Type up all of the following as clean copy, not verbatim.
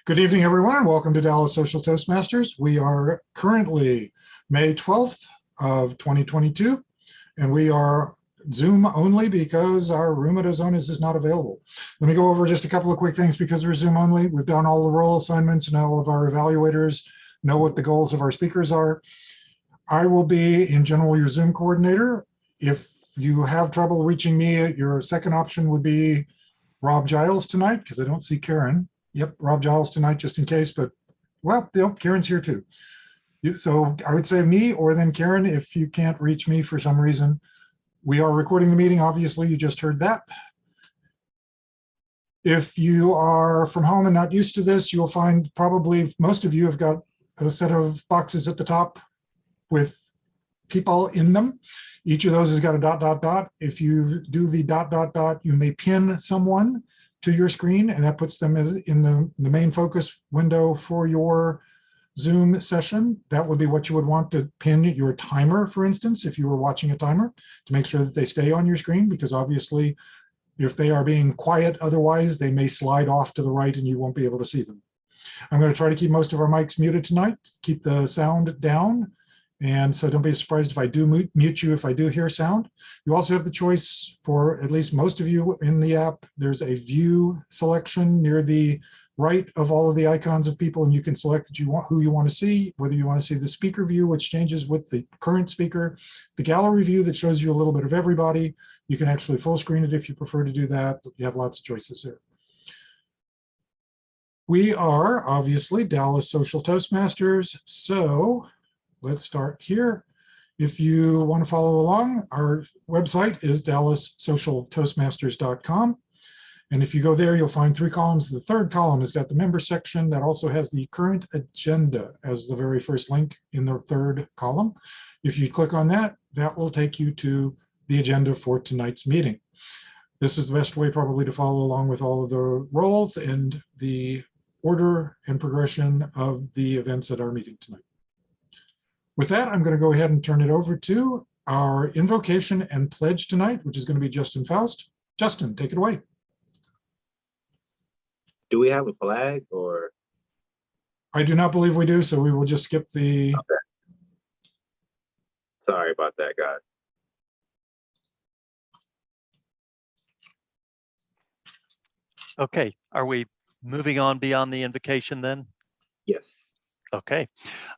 Good evening, everyone. Welcome to Dallas Social Toastmasters. We are currently May 12th of 2022, and we are Zoom only because our room at Ozonas is not available. Let me go over just a couple of quick things because we're Zoom only. We've done all the role assignments and all of our evaluators know what the goals of our speakers are. I will be, in general, your Zoom coordinator. If you have trouble reaching me, your second option would be Rob Giles tonight, because I don't see Karen. Yep, Rob Giles tonight, just in case, but well, Karen's here too. So I would say me or then Karen if you can't reach me for some reason. We are recording the meeting, obviously, you just heard that. If you are from home and not used to this, you'll find probably most of you have got a set of boxes at the top with people in them. Each of those has got a ... If you do the ... you may pin someone to your screen, and that puts them in the main focus window for your Zoom session. That would be what you would want to pin your timer, for instance, if you were watching a timer, to make sure that they stay on your screen, because obviously if they are being quiet otherwise, they may slide off to the right and you won't be able to see them. I'm going to try to keep most of our mics muted tonight, keep the sound down. And so don't be surprised if I do mute you if I do hear sound. You also have the choice for at least most of you in the app. There's a view selection near the right of all of the icons of people, and you can select that who you want to see, whether you want to see the speaker view, which changes with the current speaker, the gallery view that shows you a little bit of everybody. You can actually full screen it if you prefer to do that. You have lots of choices there. We are obviously Dallas Social Toastmasters, so let's start here. If you want to follow along, our website is dallassocialtoastmasters.com. And if you go there, you'll find three columns. The third column has got the member section that also has the current agenda as the very first link in the third column. If you click on that, that will take you to the agenda for tonight's meeting. This is the best way probably to follow along with all of the roles and the order and progression of the events at our meeting tonight. With that, I'm going to go ahead and turn it over to our invocation and pledge tonight, which is going to be Justin Faust. Justin, take it away. Do we have a flag or? I do not believe we do, so we will just skip the. Okay. Sorry about that, guys. Okay, are we moving on beyond the invocation then? Yes. Okay.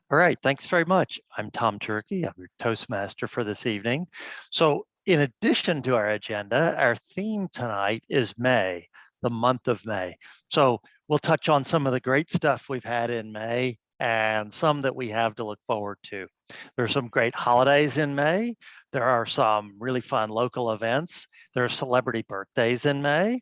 All right. Thanks very much. I'm Tom Turkey. I'm your Toastmaster for this evening. So in addition to our agenda, our theme tonight is May, the month of May. So we'll touch on some of the great stuff we've had in May and some that we have to look forward to. There are some great holidays in May. There are some really fun local events. There are celebrity birthdays in May.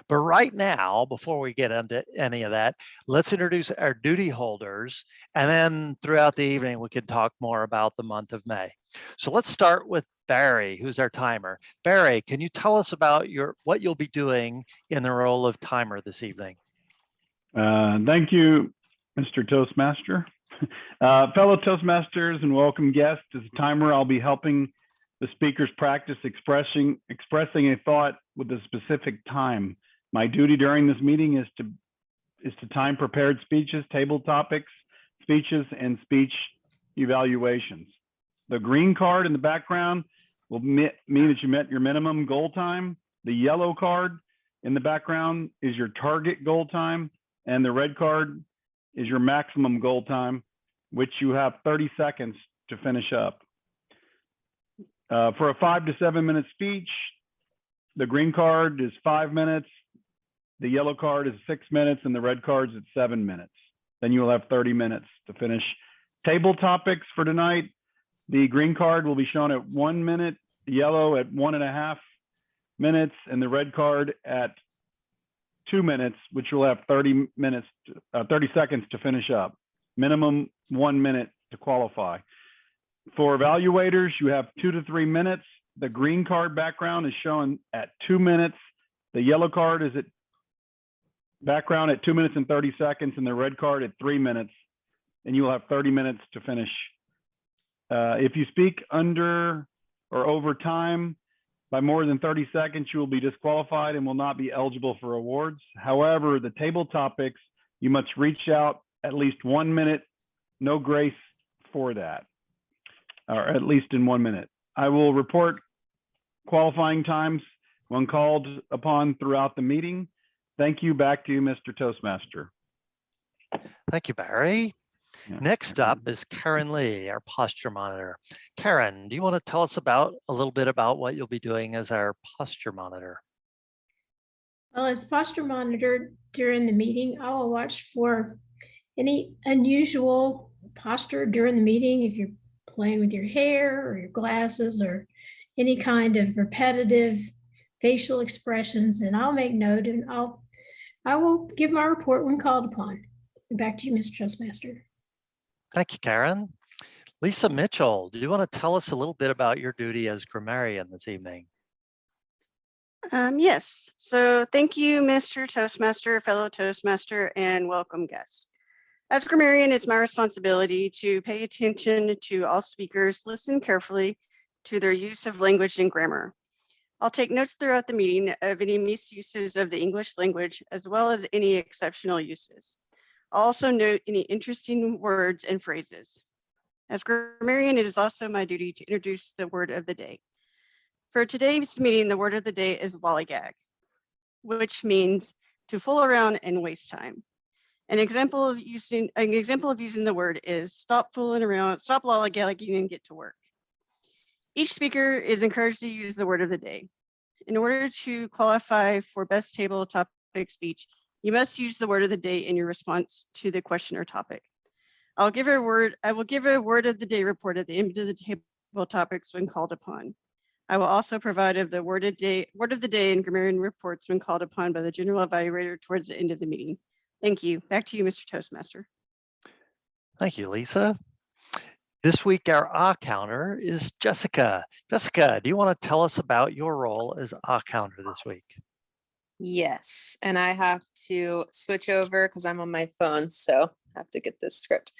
But right now, before we get into any of that, let's introduce our duty holders, and then throughout the evening, we can talk more about the month of May. So let's start with Barry, who's our timer. Barry, can you tell us about what you'll be doing in the role of timer this evening? Thank you, Mr. Toastmaster. Fellow Toastmasters and welcome guests, as a timer, I'll be helping the speakers practice expressing a thought with a specific time. My duty during this meeting is to time prepared speeches, table topics, speeches, and speech evaluations. The green card in the background will mean that you met your minimum goal time. The yellow card in the background is your target goal time, and the red card is your maximum goal time, which you have 30 seconds to finish up. For a 5 to 7 minute speech, the green card is 5 minutes, the yellow card is 6 minutes, and the red card is at 7 minutes. Then you will have 30 minutes to finish. Table topics for tonight, the green card will be shown at 1 minute, the yellow at 1.5 minutes, and the red card at 2 minutes, which will have 30 seconds to finish up. Minimum 1 minute to qualify. For evaluators, you have 2 to 3 minutes. The green card background is shown at 2 minutes. The yellow card is at background at 2 minutes and 30 seconds, and the red card at 3 minutes, and you will have 30 minutes to finish. If you speak under or over time by more than 30 seconds, you will be disqualified and will not be eligible for awards. However, the table topics You must reach out at least 1 minute, no grace for that, or at least in 1 minute. I will report qualifying times when called upon throughout the meeting. Thank you. Back to you, Mr. Toastmaster. Thank you, Barry. Yeah. Next up is Karen Lee, our posture monitor. Karen, do you want to tell us a little bit about what you'll be doing as our posture monitor? Well, as posture monitor during the meeting, I will watch for any unusual posture during the meeting. If you're playing with your hair or your glasses or any kind of repetitive facial expressions, and I'll make note and I will give my report when called upon. Back to you, Mr. Toastmaster. Thank you, Karen. Lisa Mitchell, do you want to tell us a little bit about your duty as grammarian this evening? Yes, so thank you, Mr. Toastmaster, fellow Toastmaster, and welcome guests. As grammarian, it's my responsibility to pay attention to all speakers, listen carefully to their use of language and grammar. I'll take notes throughout the meeting of any misuses of the English language, as well as any exceptional uses. I'll also note any interesting words and phrases. As grammarian, it is also my duty to introduce the word of the day. For today's meeting, the word of the day is lollygag, which means to fool around and waste time. An example of using the word is stop fooling around, stop lollygagging and get to work. Each speaker is encouraged to use the word of the day. In order to qualify for best table topic speech, you must use the word of the day in your response to the question or topic. I will give a word of the day report at the end of the table topics when called upon. I will also provide the word of the day and grammarian reports when called upon by the general evaluator towards the end of the meeting. Thank you. Back to you, Mr. Toastmaster. Thank you, Lisa. This week, our counter is Jessica. Jessica, do you want to tell us about your role as counter this week? Yes, and I have to switch over because I'm on my phone, so I have to get this script.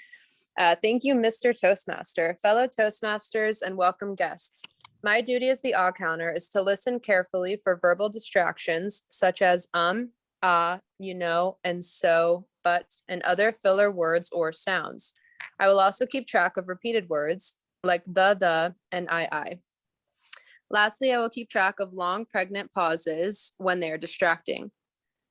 Thank you, Mr. Toastmaster, fellow Toastmasters, and welcome guests. My duty as the counter is to listen carefully for verbal distractions such as you know, and so, but, and other filler words or sounds. I will also keep track of repeated words like the, and I. Lastly, I will keep track of long pregnant pauses when they are distracting.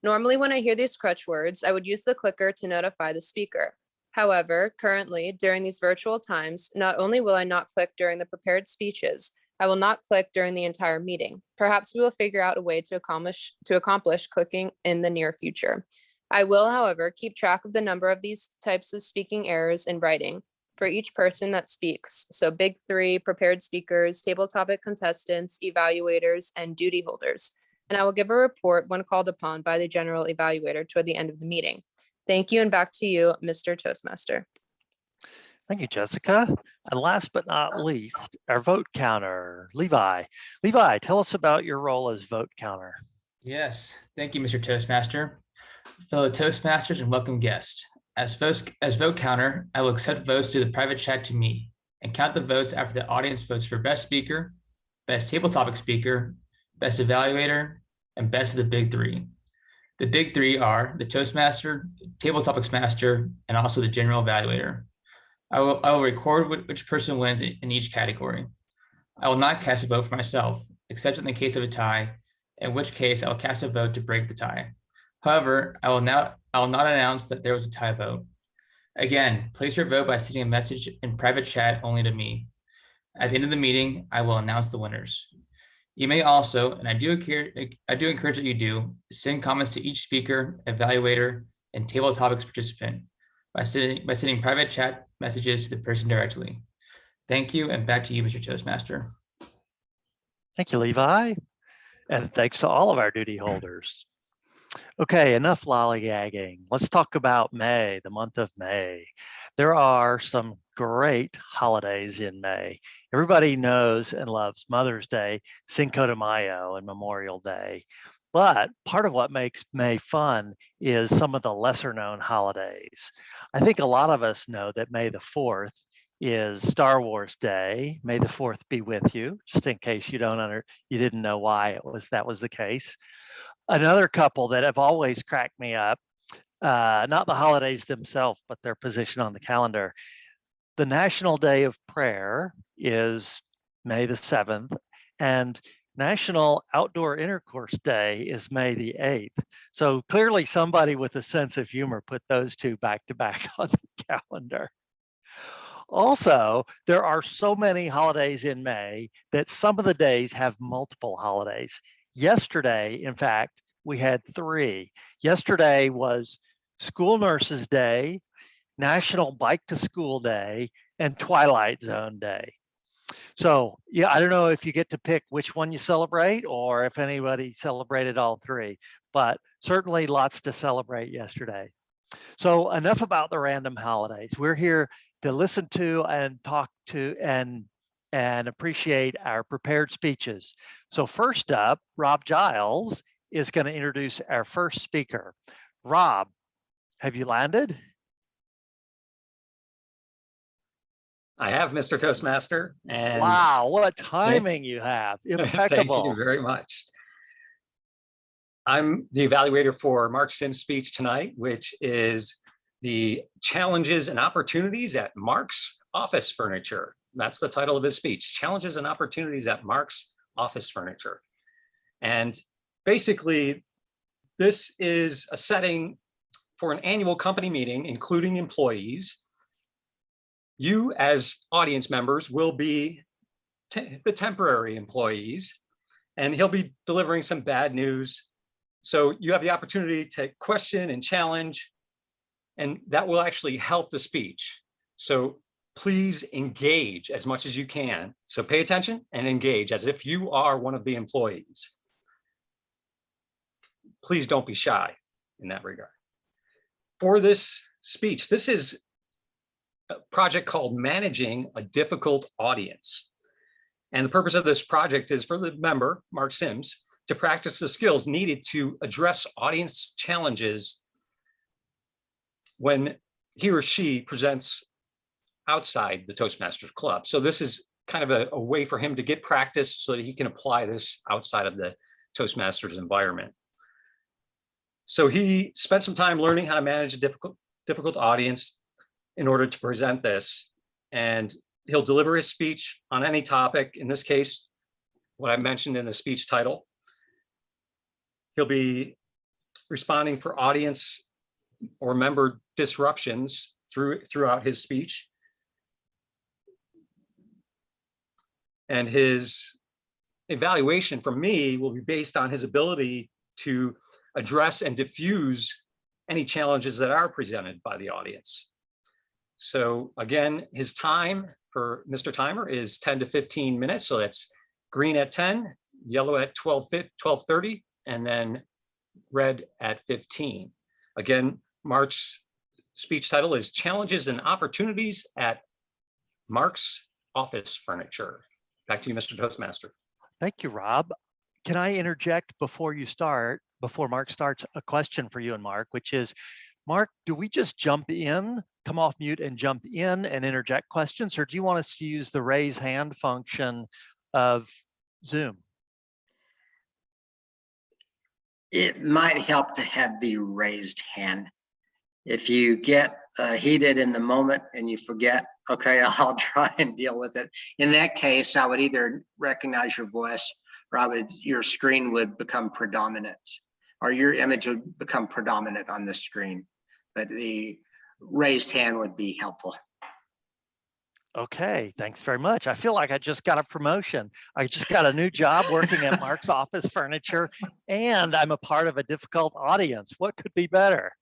Normally, when I hear these crutch words, I would use the clicker to notify the speaker. However, currently, during these virtual times, not only will I not click during the prepared speeches, I will not click during the entire meeting. Perhaps we will figure out a way to accomplish clicking in the near future. I will, however, keep track of the number of these types of speaking errors in writing for each person that speaks. So big three, prepared speakers, table topic contestants, evaluators, and duty holders. And I will give a report when called upon by the general evaluator toward the end of the meeting. Thank you, and back to you, Mr. Toastmaster. Thank you, Jessica. And last but not least, our vote counter, Levi. Levi, tell us about your role as vote counter. Yes, thank you, Mr. Toastmaster. Fellow Toastmasters and welcome guests. As vote counter, I will accept votes through the private chat to me and count the votes after the audience votes for best speaker, best table topic speaker, best evaluator, and best of the big three. The big three are the Toastmaster, table topics master, and also the general evaluator. I will record which person wins in each category. I will not cast a vote for myself, except in the case of a tie, in which case I will cast a vote to break the tie. However, I will not announce that there was a tie vote. Again, place your vote by sending a message in private chat only to me. At the end of the meeting, I will announce the winners. You may also, and I do encourage that you do, send comments to each speaker, evaluator, and table topics participant by sending private chat messages to the person directly. Thank you, and back to you, Mr. Toastmaster. Thank you, Levi. And thanks to all of our duty holders. Okay, enough lollygagging. Let's talk about May, the month of May. There are some great holidays in May. Everybody knows and loves Mother's Day, Cinco de Mayo, and Memorial Day. But part of what makes May fun is some of the lesser known holidays. I think a lot of us know that May the 4th is Star Wars Day. May the 4th be with you, just in case you didn't know why that was the case. Another couple that have always cracked me up, not the holidays themselves, but their position on the calendar. The National Day of Prayer is May the 7th, and National Outdoor Intercourse Day is May the 8th. So clearly somebody with a sense of humor put those two back to back on the calendar. Also, there are so many holidays in May that some of the days have multiple holidays. Yesterday, in fact, we had 3. Yesterday was School Nurses Day, National Bike to School Day, and Twilight Zone Day. So yeah, I don't know if you get to pick which one you celebrate or if anybody celebrated all 3, but certainly lots to celebrate yesterday. So enough about the random holidays. We're here to listen to and talk to and appreciate our prepared speeches. So first up, Rob Giles is going to introduce our first speaker. Rob, have you landed? I have, Mr. Toastmaster. And wow, what timing you have. Impeccable. Thank you very much. I'm the evaluator for Mark Sims' speech tonight, which is the challenges and opportunities at Mark's Office Furniture. That's the title of his speech, Challenges and Opportunities at Mark's Office Furniture. And basically, this is a setting for an annual company meeting, including employees. You as audience members will be the temporary employees, and he'll be delivering some bad news. So you have the opportunity to question and challenge, and that will actually help the speech. So please engage as much as you can. So pay attention and engage as if you are one of the employees. Please don't be shy in that regard. For this speech, this is a project called Managing a Difficult Audience. And the purpose of this project is for the member, Mark Sims, to practice the skills needed to address audience challenges when he or she presents outside the Toastmasters Club. So this is kind of a way for him to get practice so that he can apply this outside of the Toastmasters environment. So he spent some time learning how to manage a difficult audience in order to present this. And he'll deliver his speech on any topic. In this case, what I mentioned in the speech title. He'll be responding for audience or member disruptions throughout his speech. And his evaluation from me will be based on his ability to address and diffuse any challenges that are presented by the audience. So again, his time for Mr. Timer is 10 to 15 minutes. So that's green at 10, yellow at 12:30, and then red at 15. Again, Mark's speech title is Challenges and Opportunities at Mark's Office Furniture. Back to you, Mr. Toastmaster. Thank you, Rob. Can I interject before Mark starts, a question for you and Mark, which is, Mark, do we just jump in, come off mute and jump in and interject questions, or do you want us to use the raise hand function of Zoom? It might help to have the raised hand. If you get heated in the moment and you forget, okay, I'll try and deal with it. In that case, I would either recognize your voice or your screen would become predominant, or your image would become predominant on the screen. But the raised hand would be helpful. Okay, thanks very much. I feel like I just got a promotion. I just got a new job working at Mark's Office Furniture, and I'm a part of a difficult audience. What could be better?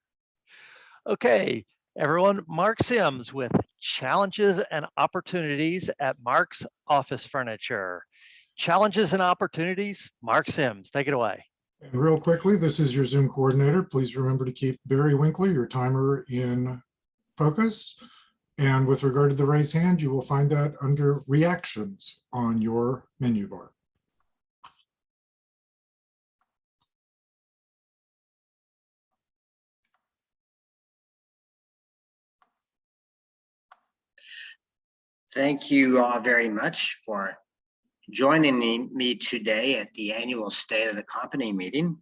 Okay, everyone, Mark Sims with Challenges and Opportunities at Mark's Office Furniture. Challenges and Opportunities, Mark Sims, take it away. And real quickly, this is your Zoom coordinator. Please remember to keep Barry Winkler, your timer, in focus. And with regard to the raise hand, you will find that under Reactions on your menu bar. Thank you all very much for joining me today at the annual State of the Company meeting.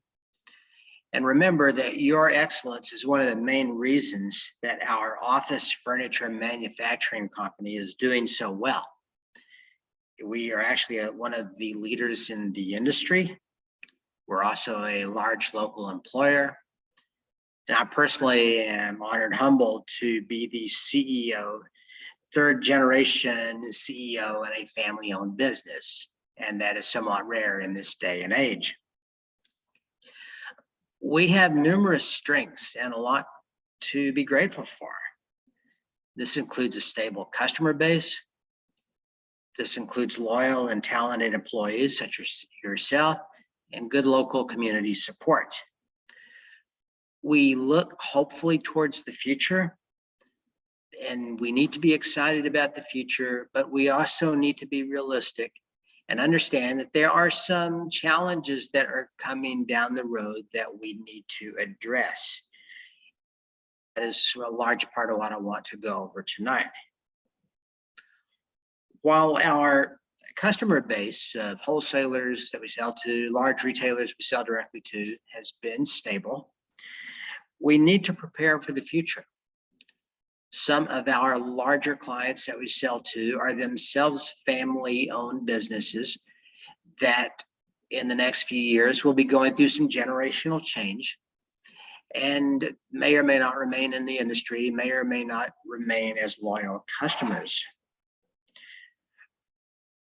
And remember that your excellence is one of the main reasons that our office furniture manufacturing company is doing so well. We are actually one of the leaders in the industry. We're also a large local employer. And I personally am honored, humbled to be the CEO, third generation CEO in a family-owned business. And that is somewhat rare in this day and age. We have numerous strengths and a lot to be grateful for. This includes a stable customer base. This includes loyal and talented employees such as yourself and good local community support. We look hopefully towards the future, and we need to be excited about the future, but we also need to be realistic and understand that there are some challenges that are coming down the road that we need to address. That is a large part of what I want to go over tonight. While our customer base of wholesalers that we sell to, large retailers we sell directly to, has been stable, we need to prepare for the future. Some of our larger clients that we sell to are themselves family-owned businesses that in the next few years will be going through some generational change and may or may not remain in the industry, may or may not remain as loyal customers.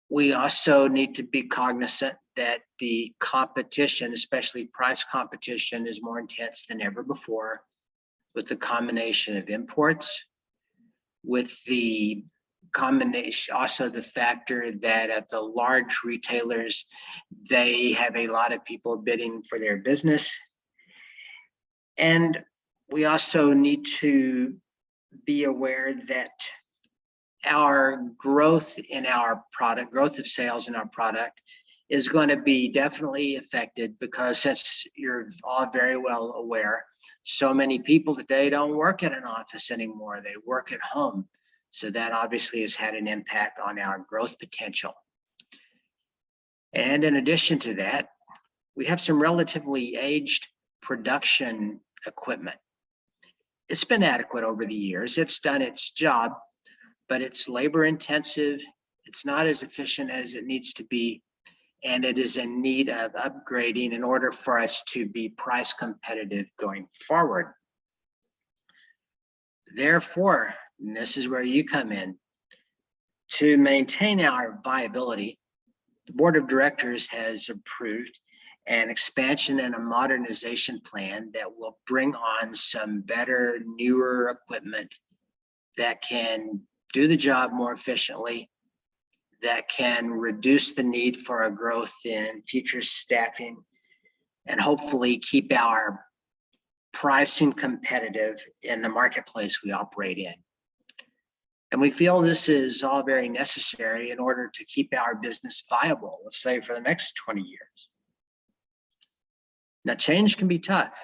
We also need to be cognizant that the competition, especially price competition, is more intense than ever before with the combination of imports, with the combination, also the factor that at the large retailers, they have a lot of people bidding for their business. And we also need to be aware that our growth in our product, growth of sales in our product is going to be definitely affected because, since you're all very well aware, so many people today don't work in an office anymore. They work at home. So that obviously has had an impact on our growth potential. And in addition to that, we have some relatively aged production equipment. It's been adequate over the years. It's done its job, but it's labor intensive. It's not as efficient as it needs to be, and it is in need of upgrading in order for us to be price competitive going forward. Therefore, and this is where you come in, to maintain our viability, the board of directors has approved an expansion and a modernization plan that will bring on some better, newer equipment that can do the job more efficiently, that can reduce the need for a growth in future staffing, and hopefully keep our pricing competitive in the marketplace we operate in. And we feel this is all very necessary in order to keep our business viable, let's say for the next 20 years. Now, change can be tough.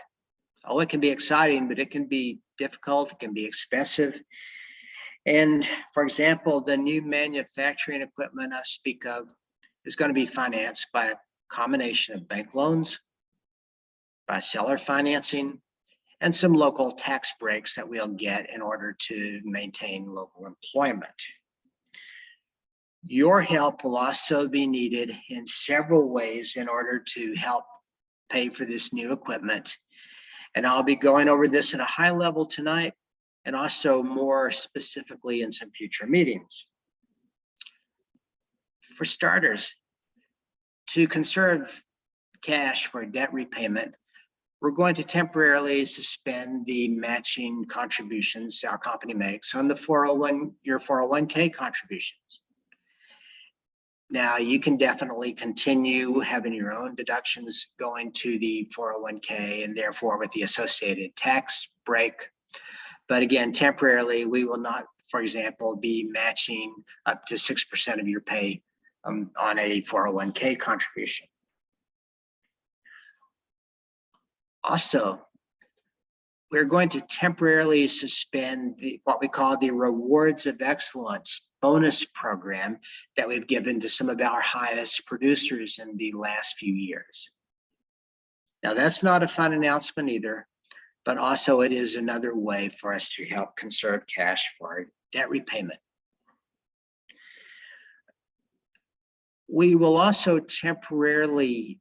Oh, it can be exciting, but it can be difficult, it can be expensive. And for example, the new manufacturing equipment I speak of is going to be financed by a combination of bank loans, by seller financing, and some local tax breaks that we'll get in order to maintain local employment. Your help will also be needed in several ways in order to help pay for this new equipment. And I'll be going over this at a high level tonight, and also more specifically in some future meetings. For starters, to conserve cash for debt repayment, we're going to temporarily suspend the matching contributions our company makes on the your 401k contributions. Now, you can definitely continue having your own deductions going to the 401k and therefore with the associated tax break. But again, temporarily, we will not, for example, be matching up to 6% of your pay on a 401k contribution. Also, we're going to temporarily suspend what we call the Rewards of Excellence bonus program that we've given to some of our highest producers in the last few years. Now, that's not a fun announcement either, but also it is another way for us to help conserve cash for our debt repayment. We will also temporarily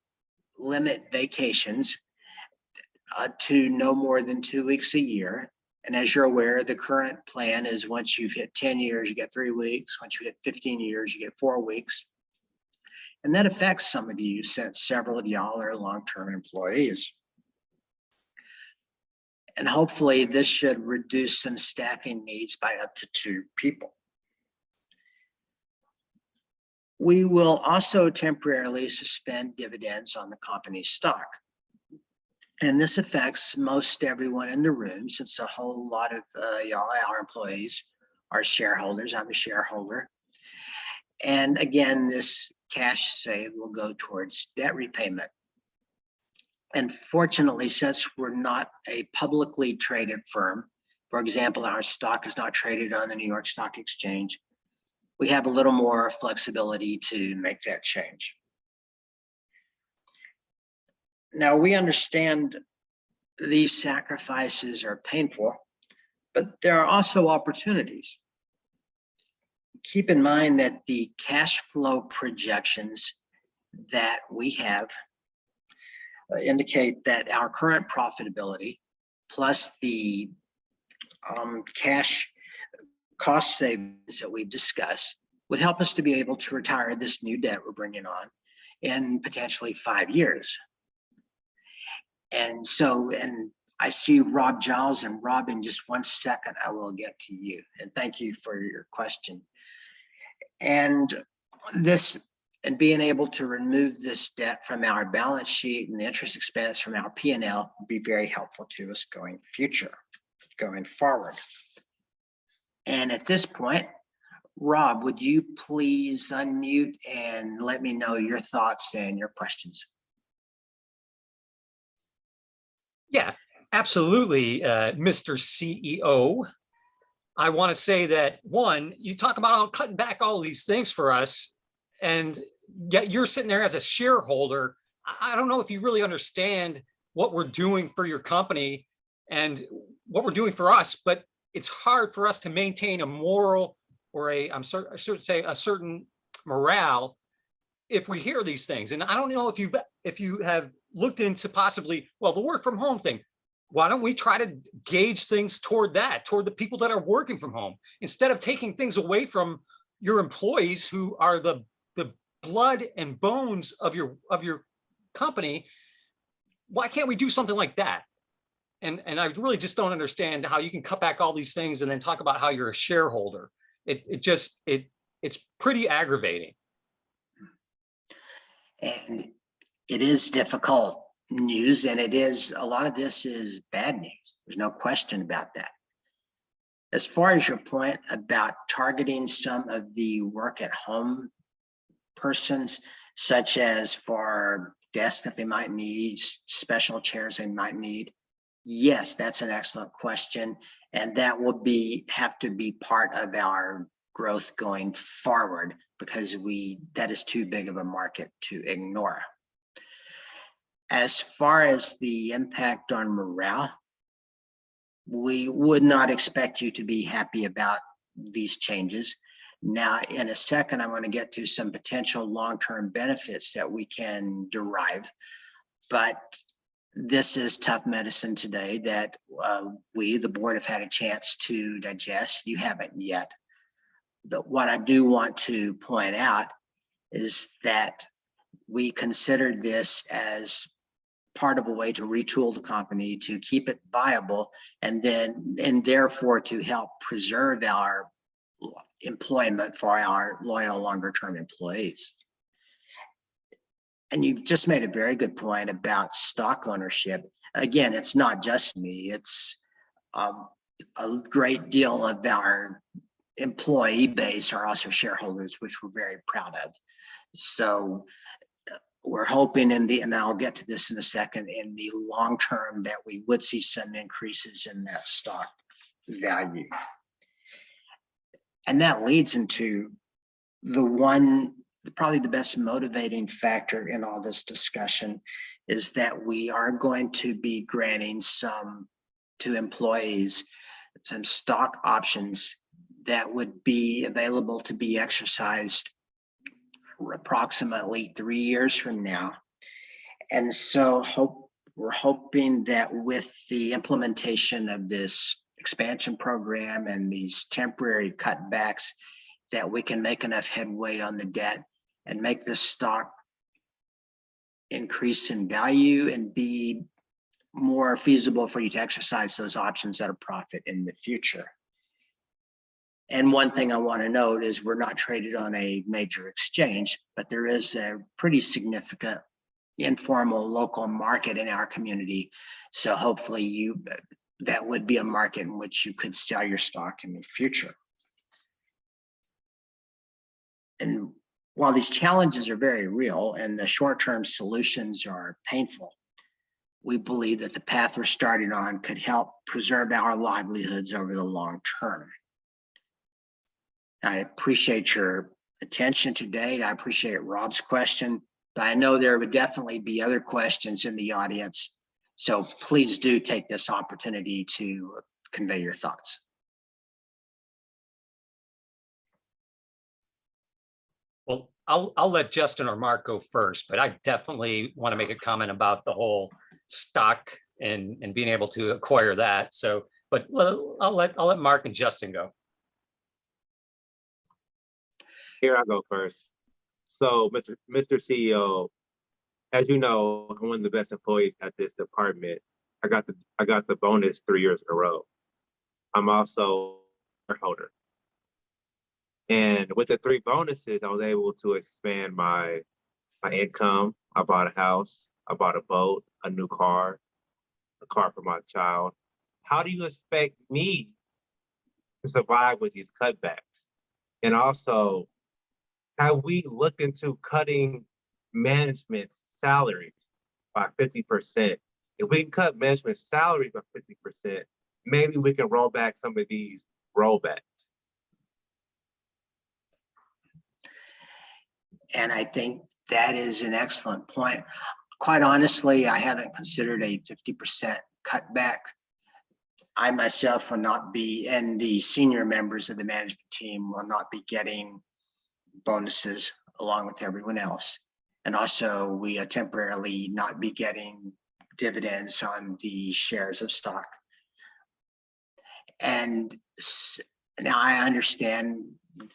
limit vacations to no more than 2 weeks a year. And as you're aware, the current plan is once you've hit 10 years, you get 3 weeks. Once you hit 15 years, you get 4 weeks. And that affects some of you since several of y'all are long-term employees. And hopefully this should reduce some staffing needs by up to 2 people. We will also temporarily suspend dividends on the company's stock. And this affects most everyone in the room, since a whole lot of y'all, our employees, are shareholders. I'm a shareholder. And again, this cash saved will go towards debt repayment. And fortunately, since we're not a publicly traded firm, for example, our stock is not traded on the New York Stock Exchange, we have a little more flexibility to make that change. Now, we understand these sacrifices are painful, but there are also opportunities. Keep in mind that the cash flow projections that we have indicate that our current profitability plus the cash cost savings that we've discussed would help us to be able to retire this new debt we're bringing on in potentially 5 years. And so, and I see Rob Giles, and Rob, in just 1 second, I will get to you. And thank you for your question. And this, and being able to remove this debt from our balance sheet and the interest expense from our P&L will be very helpful to us going forward. And at this point, Rob, would you please unmute and let me know your thoughts and your questions? Yeah, absolutely, Mr. CEO. I want to say that, one, you talk about cutting back all these things for us, and yet you're sitting there as a shareholder. I don't know if you really understand what we're doing for your company and what we're doing for us, but it's hard for us to maintain a moral or I should say a certain morale if we hear these things. And I don't know if you have looked into possibly, well, the work from home thing. Why don't we try to gauge things toward the people that are working from home, instead of taking things away from your employees who are the blood and bones of your company? Why can't we do something like that? And I really just don't understand how you can cut back all these things and then talk about how you're a shareholder. It's pretty aggravating. And it is difficult news, and a lot of this is bad news. There's no question about that. As far as your point about targeting some of the work at home persons, such as for desks that they might need, special chairs they might need, yes, that's an excellent question. And that will have to be part of our growth going forward, because that is too big of a market to ignore. As far as the impact on morale, we would not expect you to be happy about these changes. Now, in a second, I want to get to some potential long-term benefits that we can derive, but this is tough medicine today that we, the board, have had a chance to digest. You haven't yet. But what I do want to point out is that we considered this as part of a way to retool the company to keep it viable, and therefore to help preserve our employment for our loyal longer-term employees. And you've just made a very good point about stock ownership. Again, it's not just me, it's a great deal of our employee base are also shareholders, which we're very proud of. So we're hoping and I'll get to this in a second, in the long term, that we would see some increases in that stock value. And that leads into probably the best motivating factor in all this discussion, is that we are going to be granting to employees some stock options that would be available to be exercised for approximately 3 years from now. And so we're hoping that with the implementation of this expansion program and these temporary cutbacks, that we can make enough headway on the debt and make this stock increase in value and be more feasible for you to exercise those options at a profit in the future. And one thing I want to note is we're not traded on a major exchange, but there is a pretty significant informal local market in our community. So hopefully that would be a market in which you could sell your stock in the future. And while these challenges are very real and the short-term solutions are painful, we believe that the path we're starting on could help preserve our livelihoods over the long term. I appreciate your attention today. I appreciate Rob's question, but I know there would definitely be other questions in the audience. So please do take this opportunity to convey your thoughts. Well, I'll let Justin or Mark go first, but I definitely want to make a comment about the whole stock and being able to acquire that. So, but I'll let Mark and Justin go. Here I go first. So, Mr. CEO, as you know, I'm one of the best employees at this department. I got the bonus 3 years in a row. I'm also a shareholder. And with the 3 bonuses, I was able to expand my income. I bought a house, I bought a boat, a new car, a car for my child. How do you expect me to survive with these cutbacks? And also, have we looked into cutting management's salaries by 50%? If we can cut management salaries by 50%, maybe we can roll back some of these rollbacks. And I think that is an excellent point. Quite honestly, I haven't considered a 50% cutback. I myself will not be, and the senior members of the management team will not be getting bonuses along with everyone else. And also we temporarily not be getting dividends on the shares of stock. And now I understand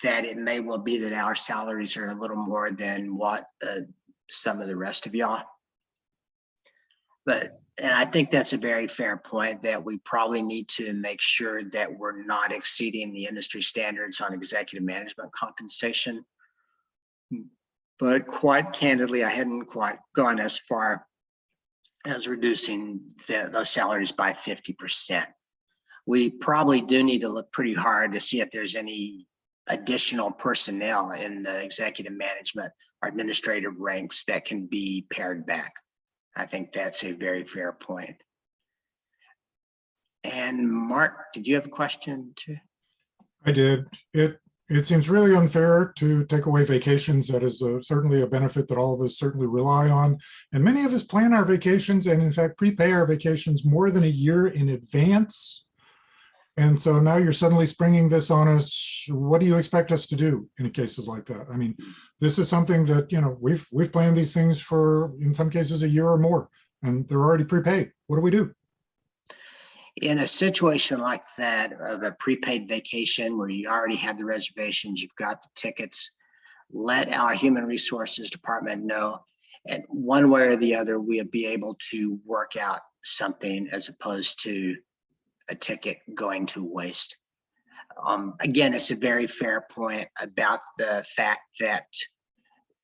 that it may well be that our salaries are a little more than what some of the rest of y'all. And I think that's a very fair point, that we probably need to make sure that we're not exceeding the industry standards on executive management compensation. But quite candidly, I hadn't quite gone as far as reducing those salaries by 50%. We probably do need to look pretty hard to see if there's any additional personnel in the executive management or administrative ranks that can be pared back. I think that's a very fair point. And Mark, did you have a question too? I did. It seems really unfair to take away vacations. That is certainly a benefit that all of us certainly rely on. And many of us plan our vacations and in fact prepay our vacations more than a year in advance. And so now you're suddenly springing this on us. What do you expect us to do in cases like that? I mean, this is something that, you know, we've planned these things for, in some cases, a year or more, and they're already prepaid. What do we do? In a situation like that of a prepaid vacation where you already have the reservations, you've got the tickets, let our human resources department know. And one way or the other, we'll be able to work out something as opposed to a ticket going to waste. Again, it's a very fair point about the fact that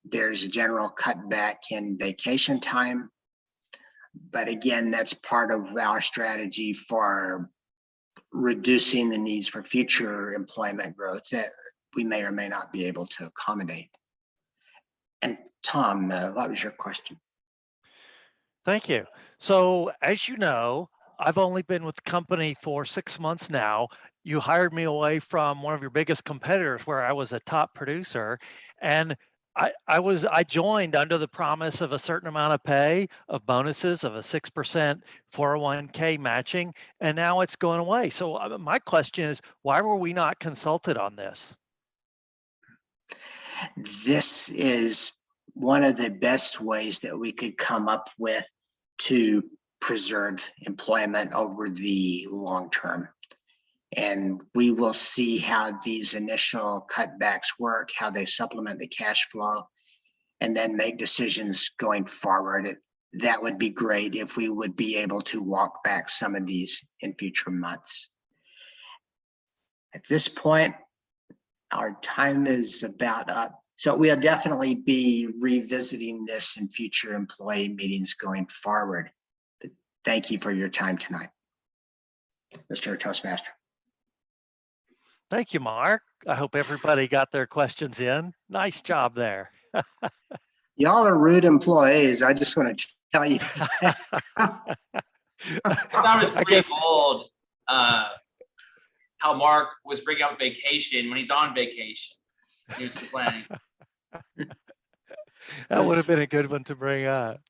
there's a general cutback in vacation time. But again, that's part of our strategy for reducing the needs for future employment growth that we may or may not be able to accommodate. And Tom, what was your question? Thank you. So as you know, I've only been with the company for 6 months now. You hired me away from one of your biggest competitors where I was a top producer. And I joined under the promise of a certain amount of pay, of bonuses, of a 6% 401k matching, and now it's going away. So my question is, why were we not consulted on this? This is one of the best ways that we could come up with to preserve employment over the long term. And we will see how these initial cutbacks work, how they supplement the cash flow, and then make decisions going forward. That would be great if we would be able to walk back some of these in future months. At this point, our time is about up. So we'll definitely be revisiting this in future employee meetings going forward. But thank you for your time tonight, Mr. Toastmaster. Thank you, Mark. I hope everybody got their questions in. Nice job there. Y'all are rude employees. I just want to tell you. I thought it was pretty bold how Mark was bringing up vacation when he's on vacation. He was complaining. That would have been a good one to bring up.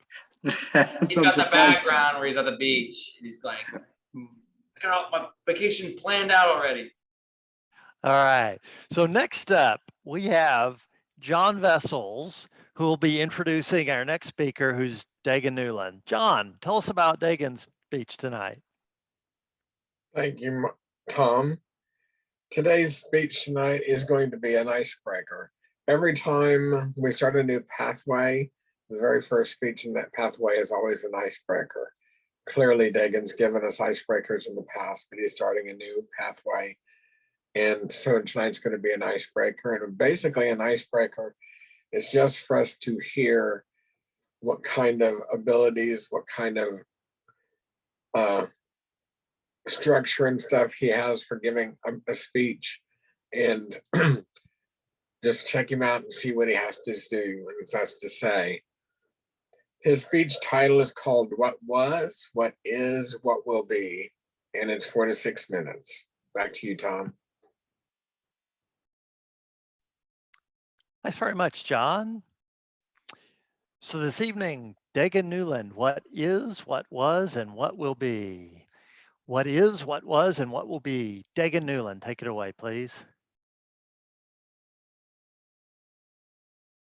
He's got the background where he's at the beach. And he's like, I got my vacation planned out already. All right. So next up, we have John Vessels, who will be introducing our next speaker, who's Dagan Newland. John, tell us about Dagan's speech tonight. Thank you, Tom. Today's speech tonight is going to be an icebreaker. Every time we start a new pathway, the very first speech in that pathway is always an icebreaker. Clearly, Dagan's given us icebreakers in the past, but he's starting a new pathway. And so tonight's going to be an icebreaker. And basically an icebreaker is just for us to hear what kind of abilities, what kind of structure and stuff he has for giving a speech, and just check him out and see what he has to do, what he has to say. His speech title is called What Was, What Is, What Will Be, and it's 4 to 6 minutes. Back to you, Tom. Thanks very much, John. So this evening, Dagan Newland, what is, what was, and what will be? What is, what was, and what will be? Dagan Newland, take it away, please.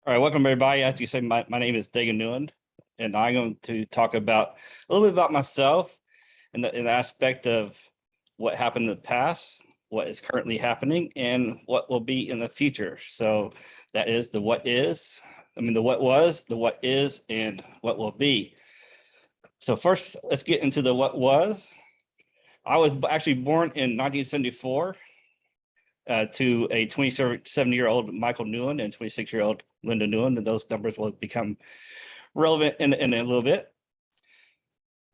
All right, welcome everybody. As you say, my name is Dagan Newland, and I'm going to talk about a little bit about myself in the aspect of what happened in the past, what is currently happening, and what will be in the future. So that is the what is, the what was, the what is, and what will be. So first, let's get into the what was. I was actually born in 1974 to a 27-year-old Michael Newland and 26-year-old Linda Newland, and those numbers will become relevant in a little bit.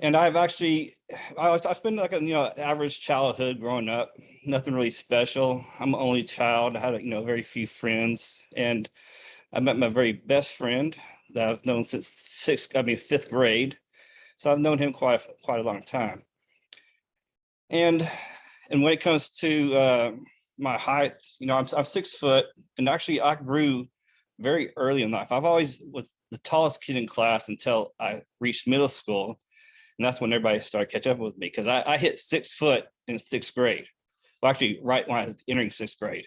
And I've been like a average childhood growing up, nothing really special. I'm the only child. I had very few friends, and I met my very best friend that I've known since fifth grade. So I've known him quite a long time. And when it comes to my height, I'm 6 foot, and actually I grew very early in life. I've always was the tallest kid in class until I reached middle school. And that's when everybody started catching up with me, because I hit 6 foot in 6th grade. Well, actually, right when I was entering 6th grade.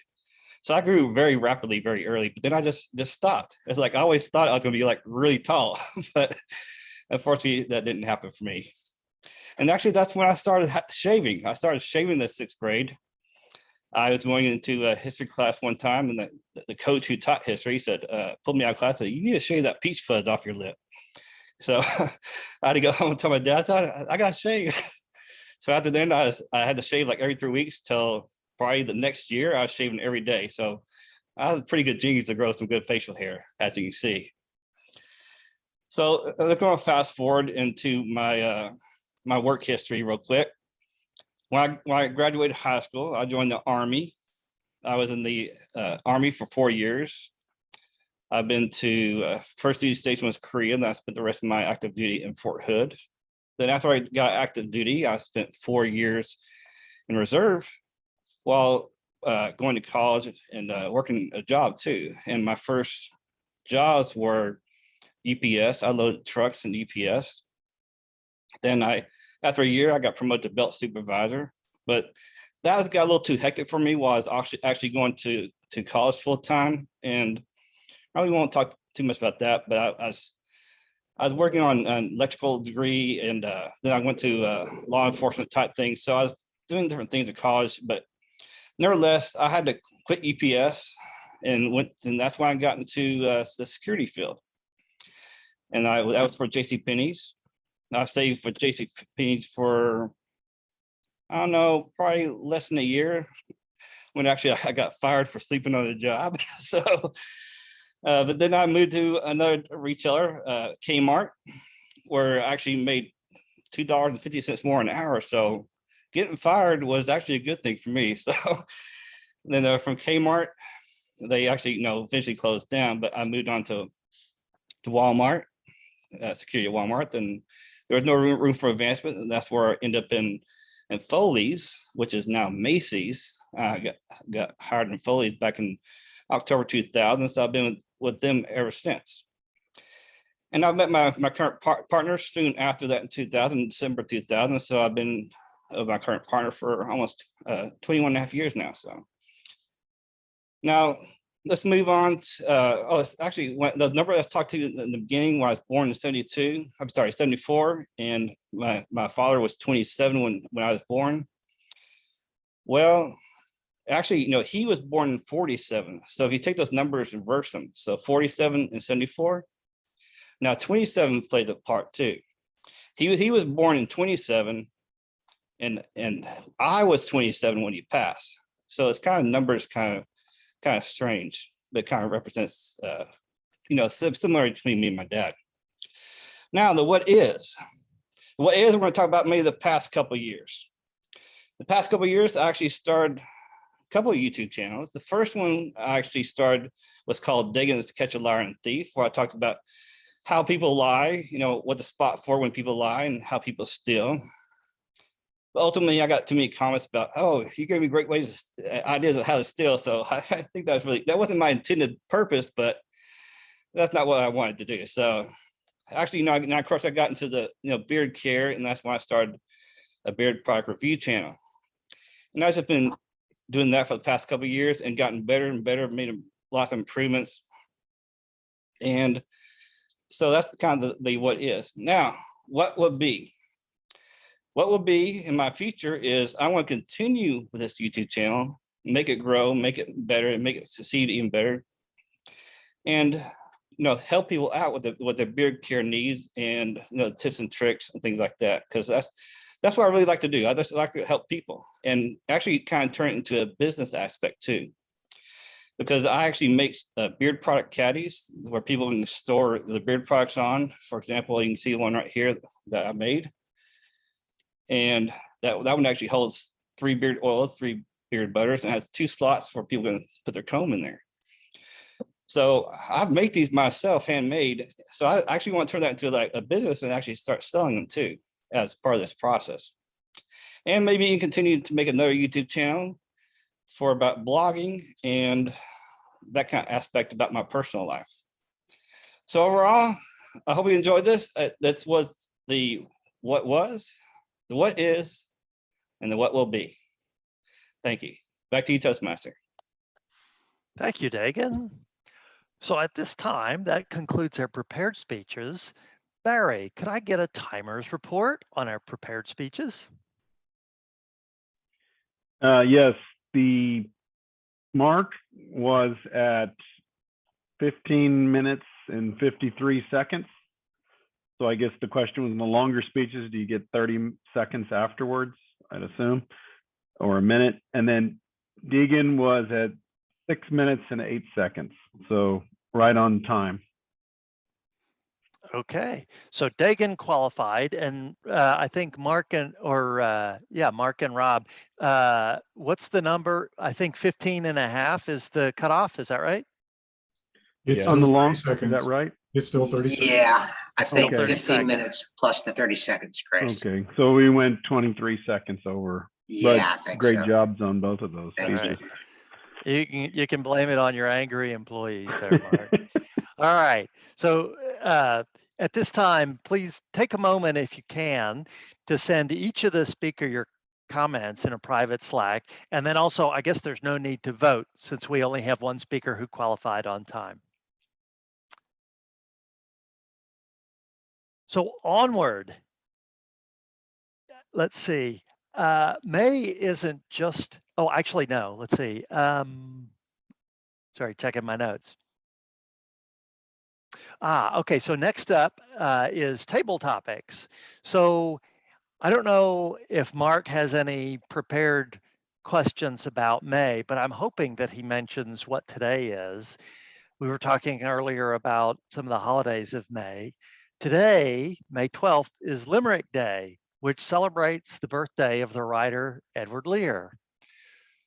So I grew very rapidly, very early, but then I just stopped. It's like I always thought I was going to be like really tall, but unfortunately, that didn't happen for me. And actually, that's when I started shaving. I started shaving in the 6th grade. I was going into a history class one time, and the coach who taught history said, pulled me out of class, said, "You need to shave that peach fuzz off your lip." So I had to go home and tell my dad, I got to shave. So after then, I had to shave like every 3 weeks till probably the next year. I was shaving every day. So I was pretty good genes to grow some good facial hair, as you can see. So I'm going to fast forward into my my work history real quick. When I graduated high school, I joined the Army. I was in the Army for 4 years. I've been to first duty station was Korea, and I spent the rest of my active duty in Fort Hood. Then after I got active duty, I spent 4 years in reserve while going to college and working a job too. And my first jobs were UPS. I loaded trucks in UPS. Then after a year, I got promoted to belt supervisor, but that got a little too hectic for me while I was actually going to college full time. And I really won't talk too much about that, but I was working on an electrical degree, and then I went to law enforcement type things. So I was doing different things at college, but nevertheless, I had to quit UPS and that's why I got into the security field. And that was for JCPenney's. I stayed for JCPenney's for, I don't know, probably less than a year, when actually I got fired for sleeping on the job. So, but then I moved to another retailer, Kmart, where I actually made $2.50 more an hour. So getting fired was actually a good thing for me. So then from Kmart, they actually, eventually closed down, but I moved on to Walmart, security at Walmart, and there was no room for advancement. And that's where I ended up in Foley's, which is now Macy's. I got hired in Foley's back in October 2000. So I've been with them ever since. And I met my current partner soon after that in 2000, December 2000. So I've been with my current partner for almost 21 and a half years now. So now let's move on. It's actually the number I was talked to in the beginning when I was born in 74. And my father was 27 when I was born. Well, actually, he was born in 47. So if you take those numbers and reverse them, so 47 and 74. Now 27 plays a part too. He was born in 27, and I was 27 when he passed. So it's kind of numbers kind of strange, but kind of represents similar between me and my dad. Now the what is we're going to talk about maybe the past couple of years. The past couple of years, I actually started a couple of YouTube channels. The first one I actually started was called Digging to Catch a Liar and Thief, where I talked about how people lie, what to spot for when people lie and how people steal. But ultimately, I got too many comments about, oh, you gave me great ideas of how to steal. So I think that wasn't my intended purpose, but that's not what I wanted to do. So actually, now of course, I got into the beard care, and that's why I started a beard product review channel. And I've just been doing that for the past couple of years and gotten better and better, made lots of improvements. And so that's kind of the what is. Now, what will be? What will be in my future is I want to continue with this YouTube channel, make it grow, make it better, and make it succeed even better. And help people out with their beard care needs and tips and tricks and things like that. Because that's what I really like to do. I just like to help people and actually kind of turn it into a business aspect too. Because I actually make beard product caddies where people can store the beard products on. For example, you can see one right here that I made. And that one actually holds 3 beard oils, 3 beard butters, and has 2 slots for people to put their comb in there. So I make these myself, handmade. So I actually want to turn that into like a business and actually start selling them too as part of this process. And maybe you can continue to make another YouTube channel for about blogging and that kind of aspect about my personal life. So overall, I hope you enjoyed this. This was the what was, the what is, and the what will be. Thank you. Back to you, Toastmaster. Thank you, Dagan. So at this time, that concludes our prepared speeches. Barry, could I get a timer's report on our prepared speeches? Yes, the mark was at 15 minutes and 53 seconds. So I guess the question was, in the longer speeches, do you get 30 seconds afterwards, I'd assume, or a minute? And then Deegan was at 6 minutes and 8 seconds. So right on time. Okay, so Dagan qualified, and I think Mark and Rob, what's the number? I think 15 and a half is the cutoff. Is that right? It's on the still long, 30 seconds. is that right? It's still 30 seconds. Yeah, I think Okay. 15 minutes plus the 30 seconds, Chris. Okay, so we went 23 seconds over. Yeah, I think great so. jobs on both of those Thank speeches. You can blame it on your angry employees there, Mark. All right. So at this time, please take a moment if you can to send each of the speaker your comments in a private Slack. And then also, I guess there's no need to vote since we only have one speaker who qualified on time. So onward. Let's see. May isn't just, oh, actually, no, let's see. Sorry, checking my notes. Okay, so next up is table topics. So I don't know if Mark has any prepared questions about May, but I'm hoping that he mentions what today is. We were talking earlier about some of the holidays of May. Today, May 12th, is Limerick Day, which celebrates the birthday of the writer Edward Lear.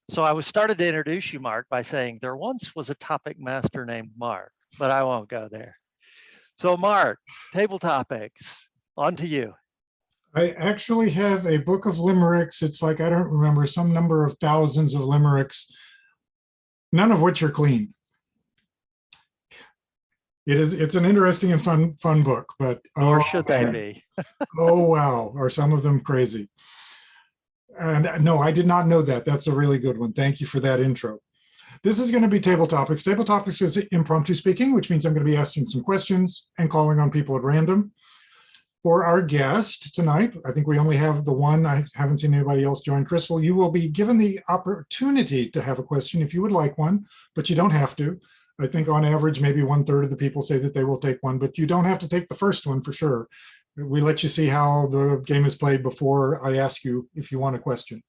So I was started to introduce you, Mark, by saying there once was a topic master named Mark, but I won't go there. So Mark, table topics, on to you. I actually have a book of limericks. It's like, I don't remember, some number of thousands of limericks, none of which are clean. It's an interesting and fun book, but or should they be? Oh, wow. Are some of them crazy? And no, I did not know that. That's a really good one. Thank you for that intro. This is going to be table topics. Table topics is impromptu speaking, which means I'm going to be asking some questions and calling on people at random. For our guest tonight, I think we only have the one. I haven't seen anybody else join. Crystal, you will be given the opportunity to have a question if you would like one, but you don't have to. I think on average, maybe 1/3 of the people say that they will take one, but you don't have to take the first one for sure. We let you see how the game is played before I ask you if you want a question.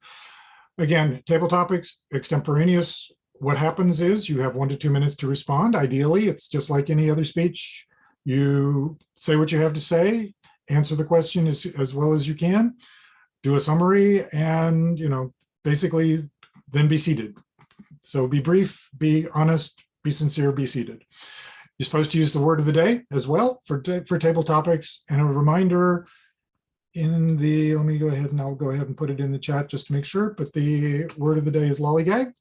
Again, table topics, extemporaneous. What happens is you have 1 to 2 minutes to respond. Ideally, it's just like any other speech. You say what you have to say, answer the question as well as you can, do a summary, and basically then be seated. So be brief, be honest, be sincere, be seated. You're supposed to use the word of the day as well for table topics. And a reminder in the, let me go ahead and I'll go ahead and put it in the chat just to make sure, but the word of the day is lollygag.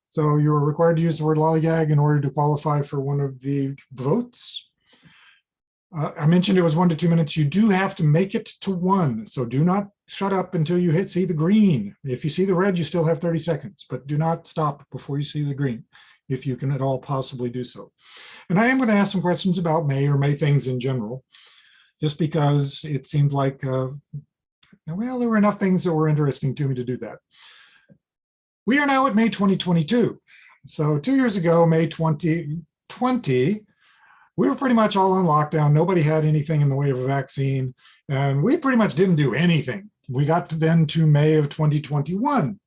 So you are required to use the word lollygag in order to qualify for one of the votes. I mentioned it was 1 to 2 minutes. You do have to make it to 1. So do not shut up until you see the green. If you see the red, you still have 30 seconds, but do not stop before you see the green, if you can at all possibly do so. And I am going to ask some questions about May or May things in general, just because it seemed like, well, there were enough things that were interesting to me to do that. We are now at May 2022. So 2 years ago, May 2020, we were pretty much all on lockdown. Nobody had anything in the way of a vaccine, and we pretty much didn't do anything. We got then to May of 2021.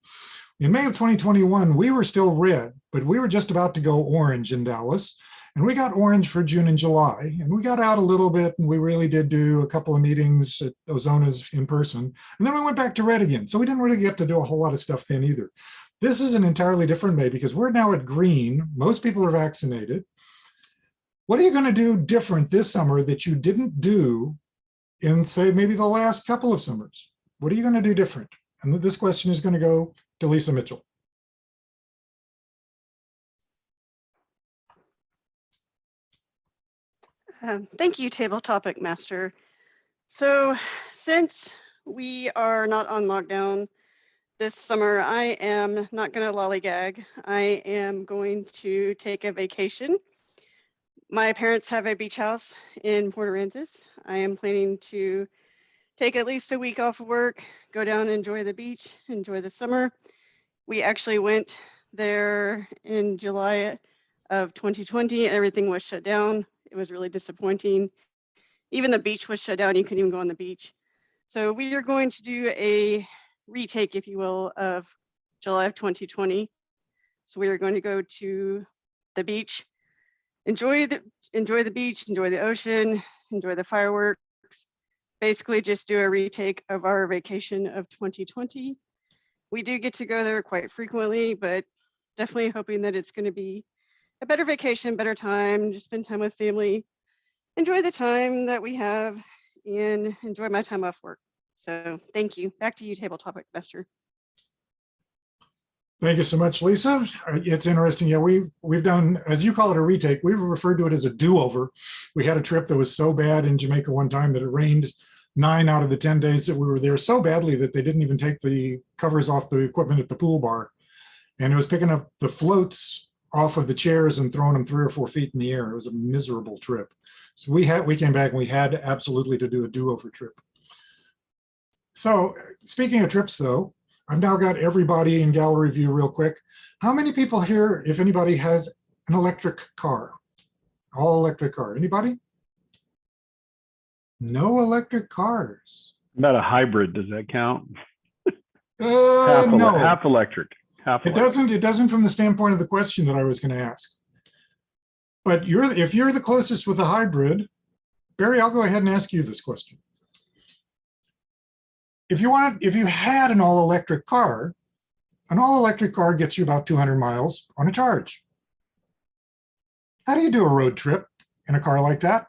In May of 2021, we were still red, but we were just about to go orange in Dallas. And we got orange for June and July. And we got out a little bit, and we really did do a couple of meetings at Ozona's in person. And then we went back to red again. So we didn't really get to do a whole lot of stuff then either. This is an entirely different May because we're now at green. Most people are vaccinated. What are you going to do different this summer that you didn't do in, say, maybe the last couple of summers? What are you going to do different? And this question is going to go to Lisa Mitchell. Thank you, Table Topic Master. So since we are not on lockdown this summer, I am not going to lollygag. I am going to take a vacation. My parents have a beach house in Port Aransas. I am planning to take at least a week off of work, go down and enjoy the beach, enjoy the summer. We actually went there in July of 2020 and everything was shut down. It was really disappointing. Even the beach was shut down. You couldn't even go on the beach. So we are going to do a retake, if you will, of July of 2020. So we are going to go to the beach, enjoy the beach, enjoy the ocean, enjoy the fireworks. Basically just do a retake of our vacation of 2020. We do get to go there quite frequently, but definitely hoping that it's going to be a better vacation, better time, just spend time with family, enjoy the time that we have, and enjoy my time off work. So thank you. Back to you, Table Topic Master. Thank you so much, Lisa. It's interesting. Yeah, we've done, as you call it, a retake. We've referred to it as a do-over. We had a trip that was so bad in Jamaica one time that it rained 9 out of the 10 days that we were there so badly that they didn't even take the covers off the equipment at the pool bar. And it was picking up the floats off of the chairs and throwing them 3 or 4 feet in the air. It was a miserable trip. So we came back and we had absolutely to do a do-over trip. So speaking of trips though, I've now got everybody in gallery view real quick. How many people here, if anybody, has an electric car? All electric car, anybody? No electric cars. About a hybrid, does that count? Half No. half electric. Half It electric. doesn't from the standpoint of the question that I was going to ask. But if you're the closest with a hybrid, Barry, I'll go ahead and ask you this question. If you had an all-electric car, an all-electric car gets you about 200 miles on a charge. How do you do a road trip in a car like that?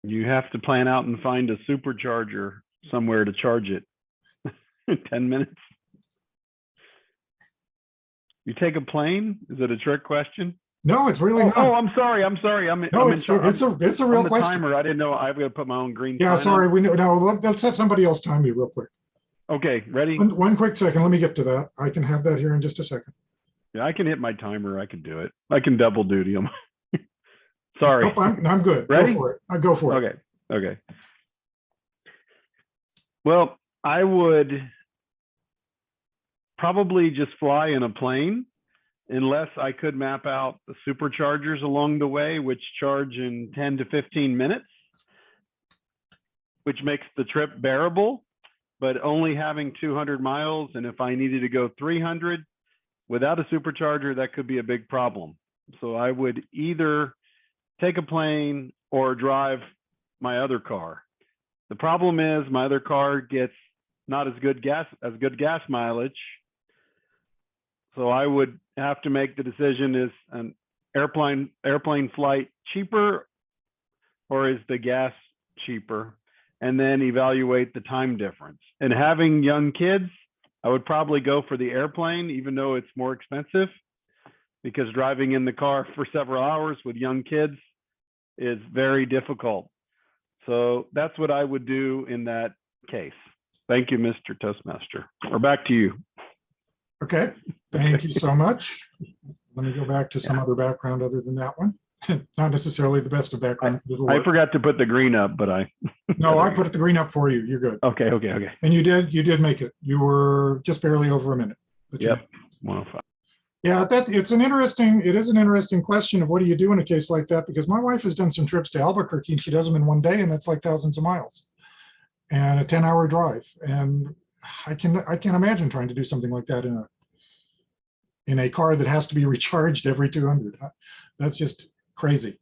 You have to plan out and find a supercharger somewhere to charge it. 10 minutes. You take a plane? Is it a trick question? No, it's really not. Oh, I'm sorry. No, it's a real I'm the question. timer. I didn't know I've got to put my own green. Yeah, sign sorry. up. We know. No, let's have somebody else time you real quick. Okay, ready? One quick second. Let me get to that. I can have that here in just a second. Yeah, I can hit my timer. I can do it. I can double duty them. Sorry. Nope, I'm good. Ready? Go for it. Go for it. Okay. Well, I would probably just fly in a plane unless I could map out the superchargers along the way, which charge in 10 to 15 minutes, which makes the trip bearable, but only having 200 miles. And if I needed to go 300 without a supercharger, that could be a big problem. So I would either take a plane or drive my other car. The problem is my other car gets not as good gas mileage. So I would have to make the decision, is an airplane flight cheaper or is the gas cheaper? And then evaluate the time difference. And having young kids, I would probably go for the airplane, even though it's more expensive, because driving in the car for several hours with young kids is very difficult. So that's what I would do in that case. Thank you, Mr. Toastmaster. Or back to you. Okay, thank you so much. Let me go back to some other background other than that one. Not necessarily the best of background. I forgot to put the green up, but No, I put the green up for you. You're good. Okay. And you did make it. You were just barely over a minute. But yep. 105. Yeah, it is an interesting question of what do you do in a case like that? Because my wife has done some trips to Albuquerque and she does them in one day, and that's like thousands of miles and a 10-hour drive. And I can't imagine trying to do something like that in a car that has to be recharged every 200. That's just crazy.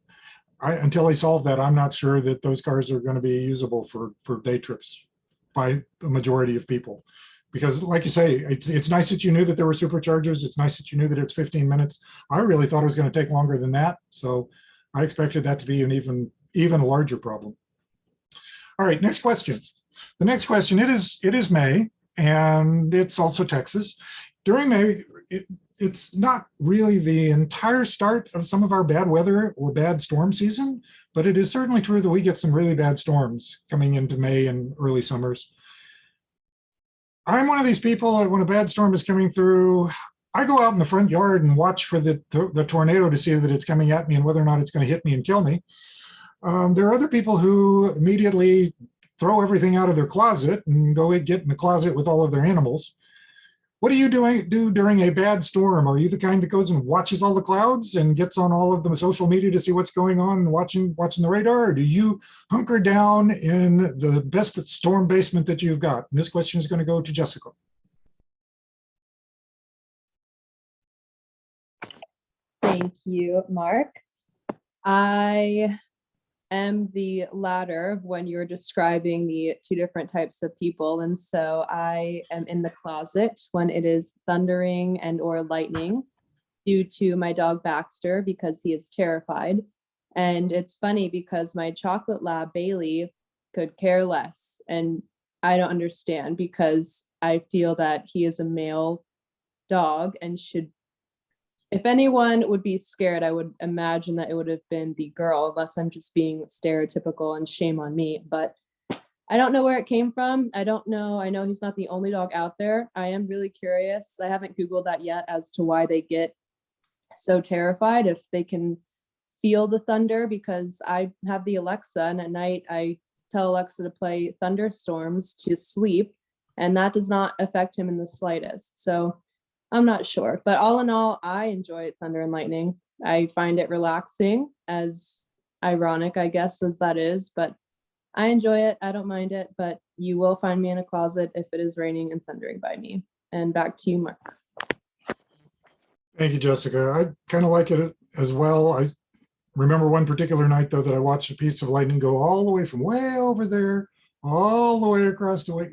Until they solve that, I'm not sure that those cars are going to be usable for day trips by the majority of people. Because like you say, it's nice that you knew that there were superchargers. It's nice that you knew that it's 15 minutes. I really thought it was going to take longer than that. So I expected that to be an even larger problem. All right, next question. The next question, it is May, and it's also Texas. During May, it's not really the entire start of some of our bad weather or bad storm season, but it is certainly true that we get some really bad storms coming into May and early summers. I'm one of these people that when a bad storm is coming through, I go out in the front yard and watch for the tornado to see that it's coming at me and whether or not it's going to hit me and kill me. There are other people who immediately throw everything out of their closet and go get in the closet with all of their animals. What do you do during a bad storm? Are you the kind that goes and watches all the clouds and gets on all of the social media to see what's going on and watching the radar? Or do you hunker down in the best storm basement that you've got? And this question is going to go to Jessica. Thank you, Mark. I am the latter when you were describing the two different types of people. And so I am in the closet when it is thundering and or lightning due to my dog Baxter because he is terrified. And it's funny because my chocolate lab Bailey could care less. And I don't understand because I feel that he is a male dog and should, if anyone would be scared, I would imagine that it would have been the girl, unless I'm just being stereotypical and shame on me. But I don't know where it came from. I don't know. I know he's not the only dog out there. I am really curious. I haven't Googled that yet as to why they get so terrified if they can feel the thunder, because I have the Alexa and at night I tell Alexa to play thunderstorms to sleep, and that does not affect him in the slightest. So I'm not sure, but all in all, I enjoy thunder and lightning. I find it relaxing, as ironic, I guess, as that is, but I enjoy it. I don't mind it, but you will find me in a closet if it is raining and thundering by me. And back to you, Mark. Thank you, Jessica. I kind of like it as well. I remember one particular night, though, that I watched a piece of lightning go all the way from way over there, all the way across the way,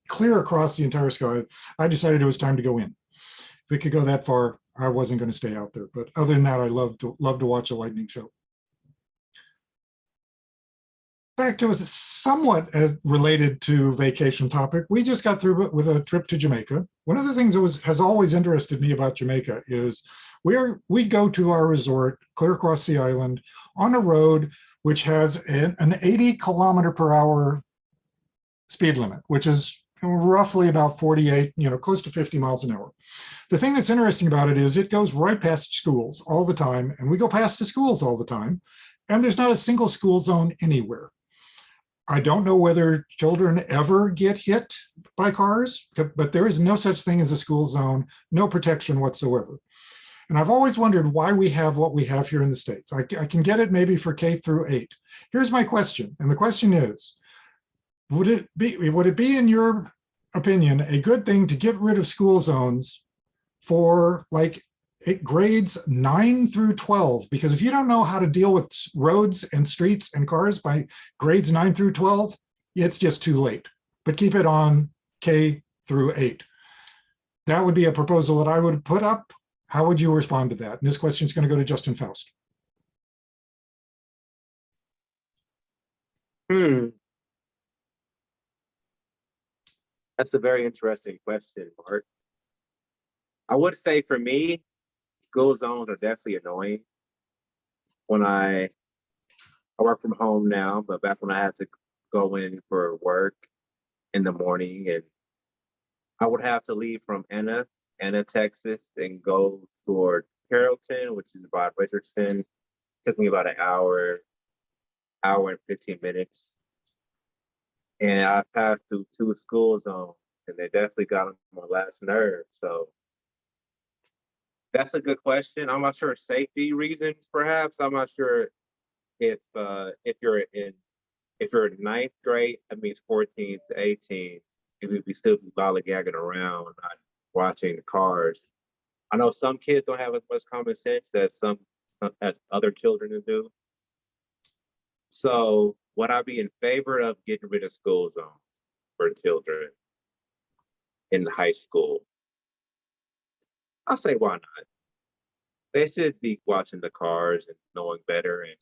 clear across the entire sky. I decided it was time to go in. If it could go that far, I wasn't going to stay out there. But other than that, I love to watch a lightning show. Back to a somewhat related to vacation topic. We just got through with a trip to Jamaica. One of the things that has always interested me about Jamaica is we go to our resort clear across the island on a road which has an 80 km/h speed limit, which is roughly about 48, close to 50 miles an hour. The thing that's interesting about it is it goes right past schools all the time, and we go past the schools all the time, and there's not a single school zone anywhere. I don't know whether children ever get hit by cars, but there is no such thing as a school zone, no protection whatsoever. And I've always wondered why we have what we have here in the States. I can get it maybe for K-8. Here's my question, and the question is, would it be, in your opinion, a good thing to get rid of school zones for like grades 9 through 12? Because if you don't know how to deal with roads and streets and cars by grades 9 through 12, it's just too late. But keep it on K-8. That would be a proposal that I would put up. How would you respond to that? And this question is going to go to Justin Faust. That's a very interesting question, Mark. I would say for me, school zones are definitely annoying. When I work from home now, but back when I had to go in for work in the morning, and I would have to leave from Anna, Texas, and go toward Carrollton, which is about Richardson. It took me about an hour and 15 minutes. And I passed through 2 school zones, and they definitely got on my last nerve. So that's a good question. I'm not sure safety reasons, perhaps. I'm not sure if you're in ninth grade, that means 14 to 18, you would be still lollygagging around, not watching the cars. I know some kids don't have as much common sense as other children do. So would I be in favor of getting rid of school zones for children in high school? I'll say why not? They should be watching the cars and knowing better, and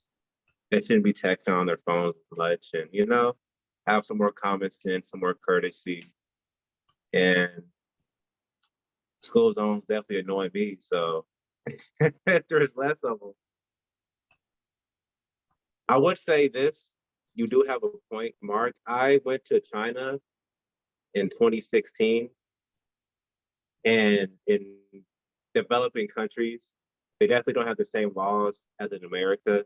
they shouldn't be texting on their phones much, and have some more common sense, some more courtesy. And school zones definitely annoy me, so there's less of them. I would say this, you do have a point, Mark. I went to China in 2016, and in developing countries, they definitely don't have the same laws as in America.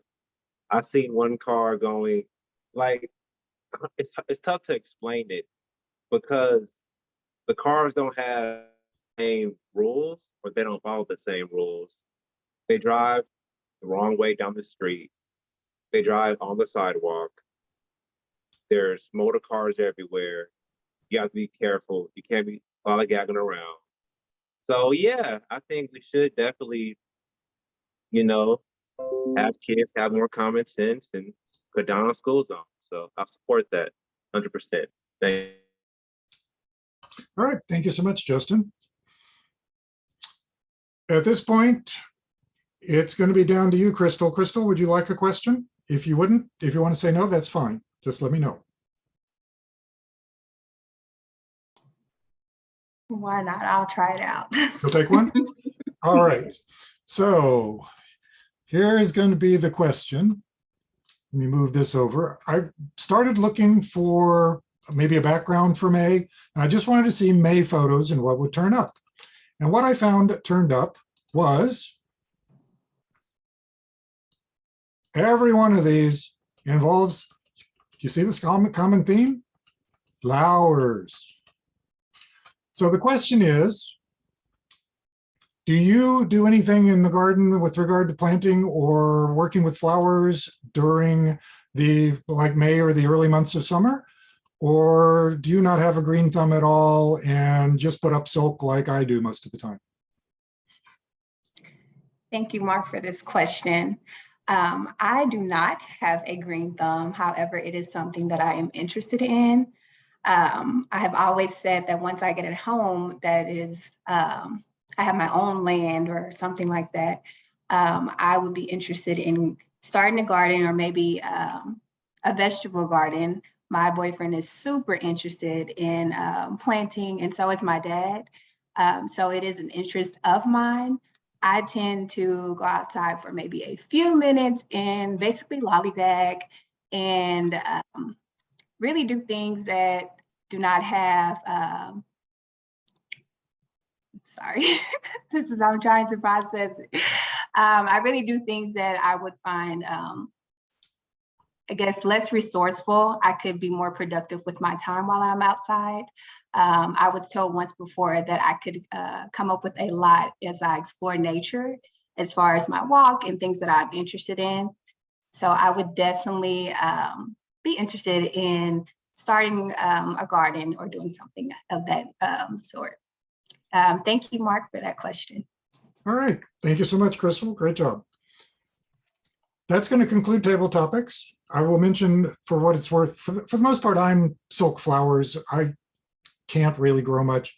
I've seen one car going, like, it's tough to explain it because the cars don't have the same rules, or they don't follow the same rules. They drive the wrong way down the street. They drive on the sidewalk. There's motor cars everywhere. You have to be careful. You can't be lollygagging around. So yeah, I think we should definitely, have kids have more common sense and put down on school zones. So I support that 100%. Thank you. All right, thank you so much, Justin. At this point, it's going to be down to you, Crystal. Crystal, would you like a question? If you want to say no, that's fine. Just let me know. Why not? I'll try it out. You'll take one? All right. So here is going to be the question. Let me move this over. I started looking for maybe a background for May, and I just wanted to see May photos and what would turn up. And what I found turned up was every one of these involves, you see this common theme? Flowers. So the question is, do you do anything in the garden with regard to planting or working with flowers during the like May or the early months of summer? Or do you not have a green thumb at all and just put up silk like I do most of the time? Thank you, Mark, for this question. I do not have a green thumb. However, it is something that I am interested in. I have always said that once I get at home, that is, I have my own land or something like that, I would be interested in starting a garden or maybe a vegetable garden. My boyfriend is super interested in planting, and so is my dad. So it is an interest of mine. I tend to go outside for maybe a few minutes and basically lollygag and really do things that do not have, sorry, I'm trying to process it. I really do things that I would find, I guess, less resourceful. I could be more productive with my time while I'm outside. I was told once before that I could come up with a lot as I explore nature, as far as my walk and things that I'm interested in. So I would definitely be interested in starting a garden or doing something of that sort. Thank you, Mark, for that question. All right. Thank you so much, Crystal. Great job. That's going to conclude table topics. I will mention, for what it's worth, for the most part, I'm silk flowers. I can't really grow much.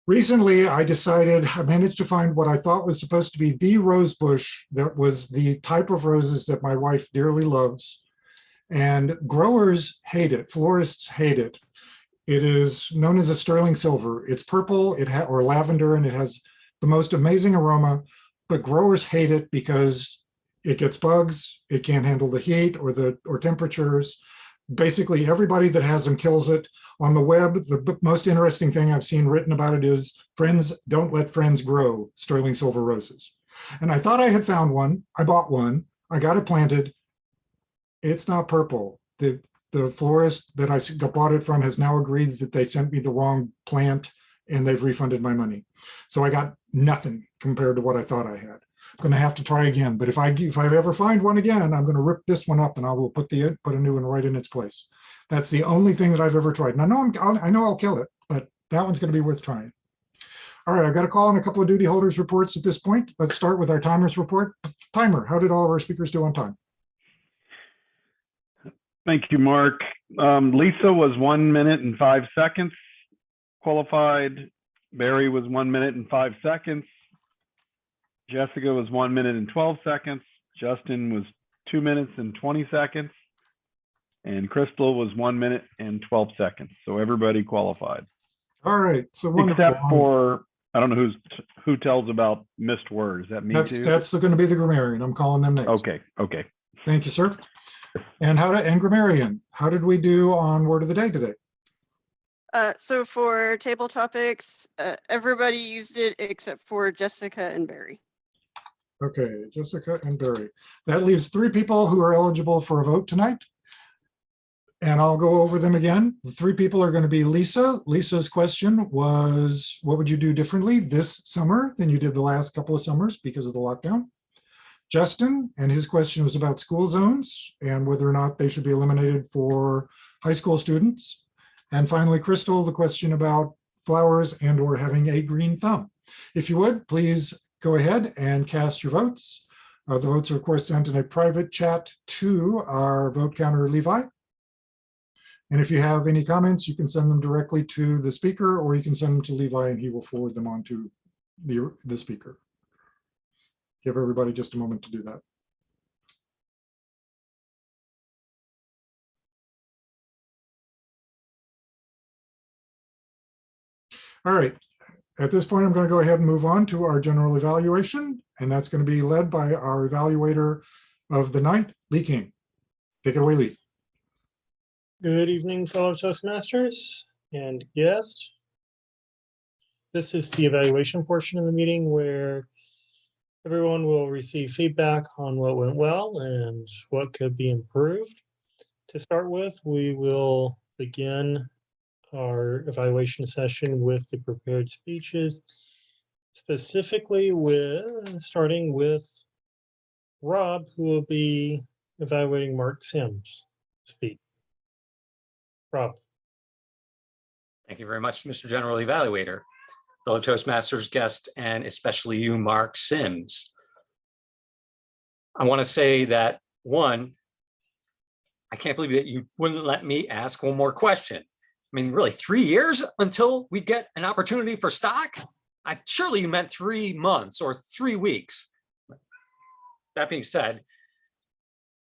Recently, I managed to find what I thought was supposed to be the rose bush that was the type of roses that my wife dearly loves. And growers hate it. Florists hate it. It is known as a sterling silver. It's purple or lavender, and it has the most amazing aroma, but growers hate it because it gets bugs, it can't handle the heat or temperatures. Basically, everybody that has them kills it. On the web, the most interesting thing I've seen written about it is, friends don't let friends grow sterling silver roses. And I thought I had found one. I bought one. I got it planted. It's not purple. The florist that I bought it from has now agreed that they sent me the wrong plant and they've refunded my money. So I got nothing compared to what I thought I had. I'm going to have to try again. But if I ever find one again, I'm going to rip this one up and I will put a new one right in its place. That's the only thing that I've ever tried. And I know I'll kill it, but that one's going to be worth trying. All right, I've got to call on a couple of duty holders reports at this point. Let's start with our timers report. Timer, how did all of our speakers do on time? Thank you, Mark. Lisa was 1 minute and 5 seconds qualified. Barry was 1 minute and 5 seconds. Jessica was 1 minute and 12 seconds. Justin was 2 minutes and 20 seconds. And Crystal was 1 minute and 12 seconds. So everybody qualified. All right, so wonderful. Except for, I don't know who tells about missed words. Is that me too? That's going to be the grammarian. I'm calling them names. Okay. Thank you, sir. And grammarian, how did we do on word of the day today? So for table topics, everybody used it except for Jessica and Barry. Okay, Jessica and Barry. That leaves 3 people who are eligible for a vote tonight. And I'll go over them again. The 3 people are going to be Lisa. Lisa's question was, what would you do differently this summer than you did the last couple of summers because of the lockdown? Justin, and his question was about school zones and whether or not they should be eliminated for high school students. And finally, Crystal, the question about flowers and or having a green thumb. If you would, please go ahead and cast your votes. The votes are, of course, sent in a private chat to our vote counter, Levi. And if you have any comments, you can send them directly to the speaker, or you can send them to Levi and he will forward them on to the speaker. Give everybody just a moment to do that. All right. At this point, I'm going to go ahead and move on to our general evaluation, and that's going to be led by our evaluator of the night, Lee King. Take it away, Lee. Good evening, fellow Toastmasters and guests. This is the evaluation portion of the meeting where everyone will receive feedback on what went well and what could be improved. To start with, we will begin our evaluation session with the prepared speeches, specifically starting with Rob, who will be evaluating Mark Sims' speech. Rob. Thank you very much, Mr. General Evaluator, fellow Toastmasters guest, and especially you, Mark Sims. I want to say that, one, I can't believe that you wouldn't let me ask one more question. I mean, really, 3 years until we get an opportunity for stock? Surely you meant 3 months or 3 weeks. That being said,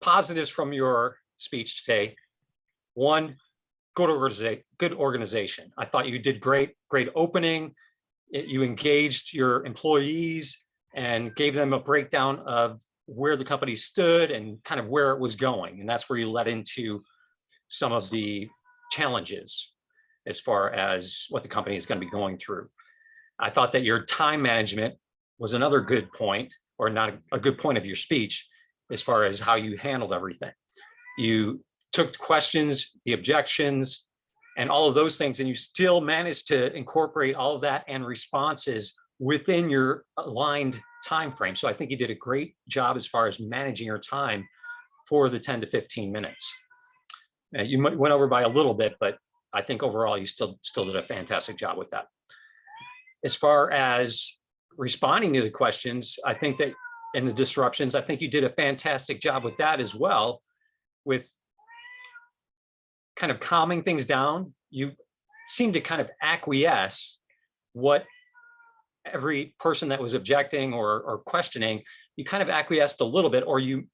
positives from your speech today. One, good organization. I thought you did great opening. You engaged your employees and gave them a breakdown of where the company stood and kind of where it was going. And that's where you led into some of the challenges as far as what the company is going to be going through. I thought that your time management was another good point, or not a good point of your speech, as far as how you handled everything. You took questions, the objections, and all of those things, and you still managed to incorporate all of that and responses within your aligned time frame. So I think you did a great job as far as managing your time for the 10 to 15 minutes. You went over by a little bit, but I think overall you still did a fantastic job with that. As far as responding to the questions, I think that in the disruptions, I think you did a fantastic job with that as well, with kind of calming things down. You seem to kind of acquiesce what every person that was objecting or questioning, you kind of acquiesced a little bit, or you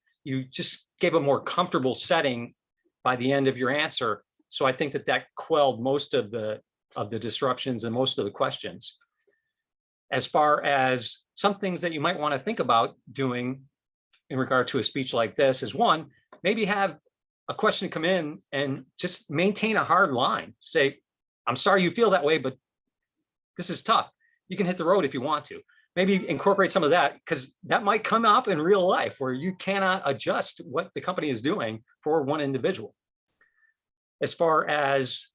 just gave a more comfortable setting by the end of your answer. So I think that quelled most of the disruptions and most of the questions. As far as some things that you might want to think about doing in regard to a speech like this is, one, maybe have a question come in and just maintain a hard line. Say, I'm sorry you feel that way, but this is tough. You can hit the road if you want to. Maybe incorporate some of that, because that might come up in real life where you cannot adjust what the company is doing for one individual. As far as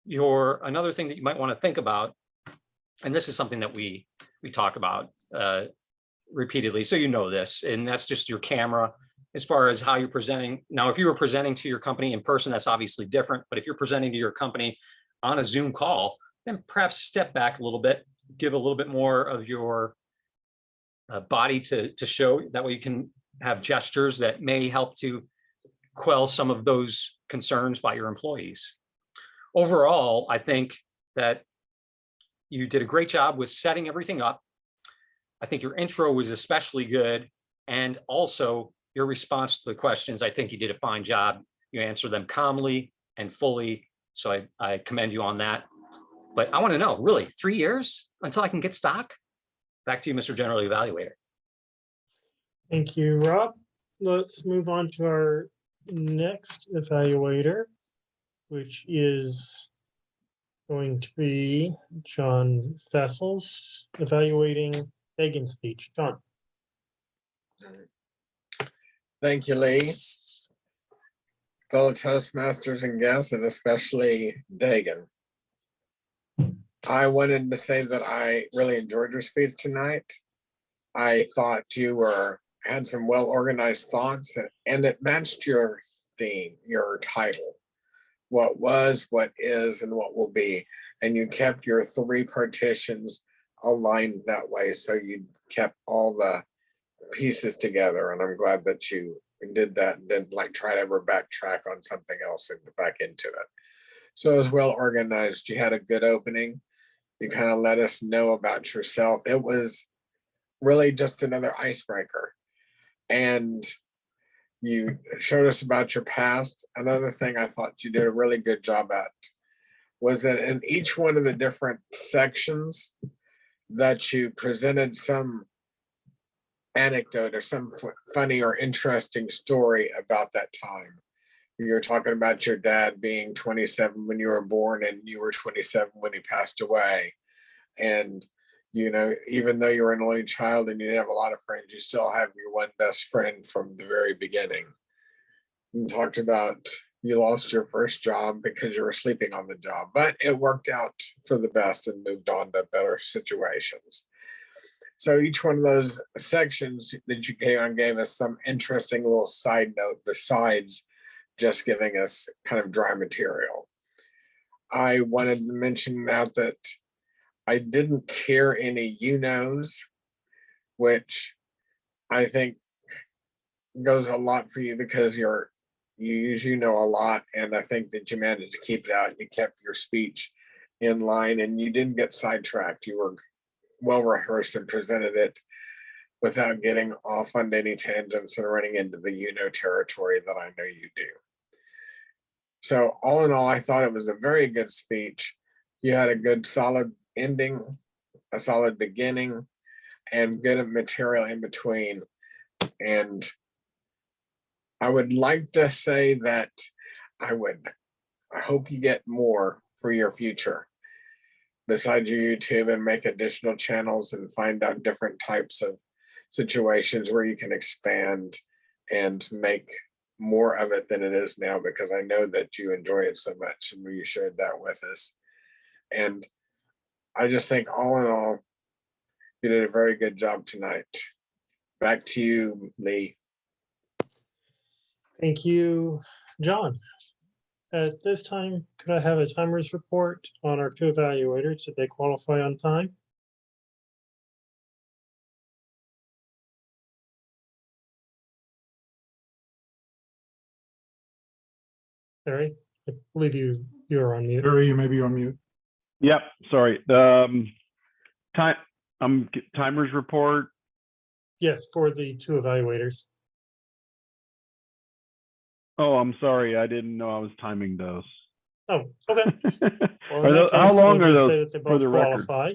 another thing that you might want to think about, and this is something that we talk about repeatedly, so you know this, and that's just your camera. As far as how you're presenting. Now, if you were presenting to your company in person, that's obviously different, but if you're presenting to your company on a Zoom call, then perhaps step back a little bit, give a little bit more of your body to show. That way you can have gestures that may help to quell some of those concerns by your employees. Overall, I think that you did a great job with setting everything up. I think your intro was especially good, and also your response to the questions. I think you did a fine job. You answered them calmly and fully, so I commend you on that. But I want to know, really, 3 years until I can get stock? Back to you, Mr. General Evaluator. Thank you, Rob. Let's move on to our next evaluator, which is going to be John Fessels, evaluating Megan's speech. John. Thank you, Lee. Fellow Toastmasters and guests, and especially Dagan. I wanted to say that I really enjoyed your speech tonight. I thought you had some well-organized thoughts, and it matched your theme, your title. What was, what is, and what will be. And you kept your 3 partitions aligned that way, so you kept all the pieces together, and I'm glad that you did that and didn't try to ever backtrack on something else and get back into it. So it was well organized. You had a good opening. You kind of let us know about yourself. It was really just another icebreaker, and you showed us about your past. Another thing I thought you did a really good job at was that in each one of the different sections that you presented some anecdote or some funny or interesting story about that time. You're talking about your dad being 27 when you were born and you were 27 when he passed away. And, you know, even though you were an only child and you didn't have a lot of friends, you still have your one best friend from the very beginning. You talked about you lost your first job because you were sleeping on the job, but it worked out for the best and moved on to better situations. So each one of those sections that you gave us some interesting little side note besides just giving us kind of dry material. I wanted to mention now that I didn't hear any you-knows, which I think goes a lot for you because you usually know a lot, and I think that you managed to keep it out and you kept your speech in line and you didn't get sidetracked. You were well rehearsed and presented it without getting off on any tangents and running into the territory that I know you do. So all in all, I thought it was a very good speech. You had a good solid ending, a solid beginning, and good material in between. And I would like to say that I hope you get more for your future besides your YouTube, and make additional channels and find out different types of situations where you can expand and make more of it than it is now, because I know that you enjoy it so much and you shared that with us. And I just think all in all, you did a very good job tonight. Back to you, Lee. Thank you, John. At this time, could I have a timers report on our two evaluators? Did they qualify on time? Barry, I believe you're on mute. Barry, you may be on mute. Yep, sorry. Timers report. Yes, for the two evaluators. Oh, I'm sorry. I didn't know I was timing those. Oh, okay. Well, Are in that those, how case, long we'll are just those say that they for both the record? qualify.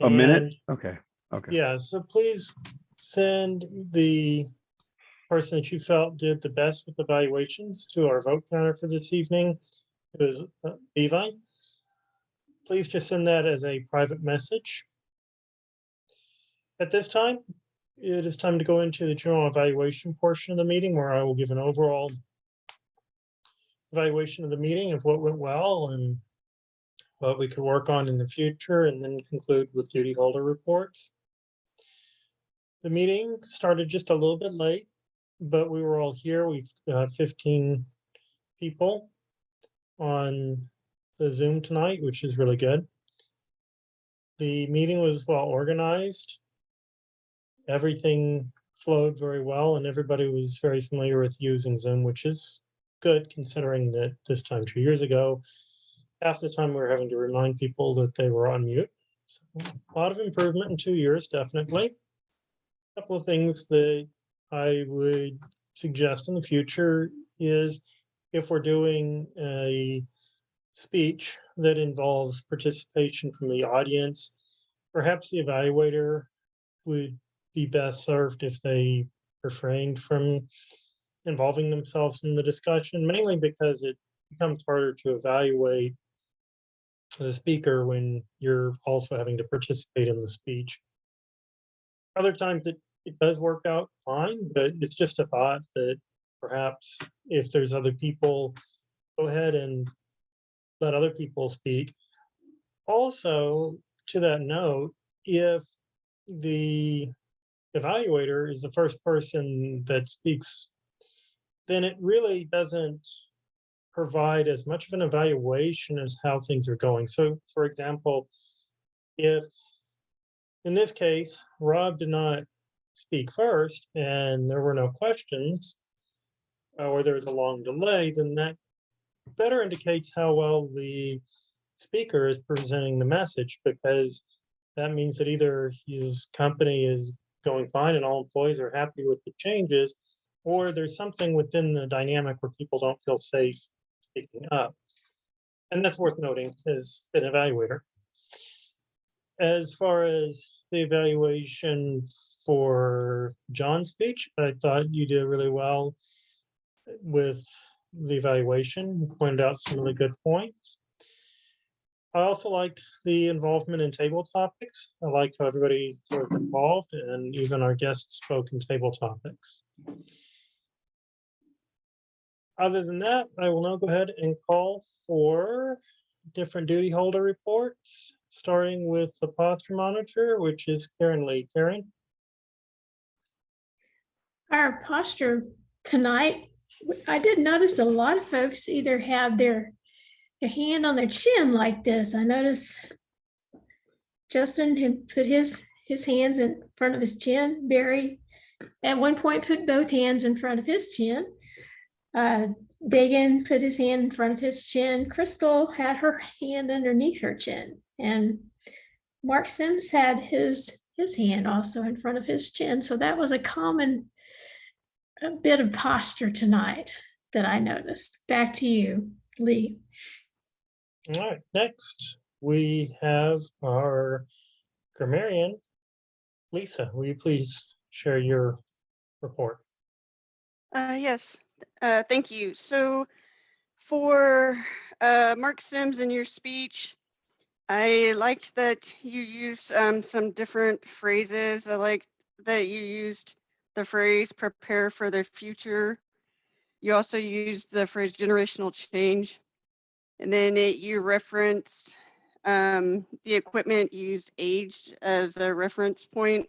A minute? And Okay. Okay. yeah, so please send the person that you felt did the best with evaluations to our vote counter for this evening. It was Levi. Please just send that as a private message. At this time, it is time to go into the general evaluation portion of the meeting, where I will give an overall evaluation of the meeting of what went well and what we could work on in the future, and then conclude with duty holder reports. The meeting started just a little bit late, but we were all here. We've got 15 people on the Zoom tonight, which is really good. The meeting was well organized. Everything flowed very well, and everybody was very familiar with using Zoom, which is good considering that this time 2 years ago, half the time we were having to remind people that they were on mute. So a lot of improvement in 2 years, definitely. A couple of things that I would suggest in the future is, if we're doing a speech that involves participation from the audience, perhaps the evaluator would be best served if they refrained from involving themselves in the discussion, mainly because it becomes harder to evaluate the speaker when you're also having to participate in the speech. Other times it does work out fine, but it's just a thought that perhaps if there's other people, go ahead and let other people speak. Also, to that note, if the evaluator is the first person that speaks, then it really doesn't provide as much of an evaluation as how things are going. So, for example, if in this case, Rob did not speak first and there were no questions, or there was a long delay, then that better indicates how well the speaker is presenting the message, because that means that either his company is going fine and all employees are happy with the changes, or there's something within the dynamic where people don't feel safe speaking up. and that's worth noting as an evaluator. As far as the evaluation for John's speech, I thought you did really well with the evaluation. You pointed out some really good points. I also liked the involvement in table topics. I liked how everybody was involved and even our guests spoke in table topics. Other than that, I will now go ahead and call for different duty holder reports, starting with the posture monitor, which is Karen Lee. Karen? Our posture tonight, I did notice a lot of folks either have their hand on their chin like this. I noticed Justin had put his hands in front of his chin. Barry at one point put both hands in front of his chin. Dagan put his hand in front of his chin. Crystal had her hand underneath her chin. And Mark Sims had his hand also in front of his chin. So that was a common bit of posture tonight that I noticed. Back to you, Lee. All right, next we have our grammarian, Lisa. Will you please share your report? Yes, thank you. So for Mark Sims in your speech, I liked that you used some different phrases. I liked that you used the phrase prepare for the future. You also used the phrase generational change. And then you referenced the equipment used aged as a reference point.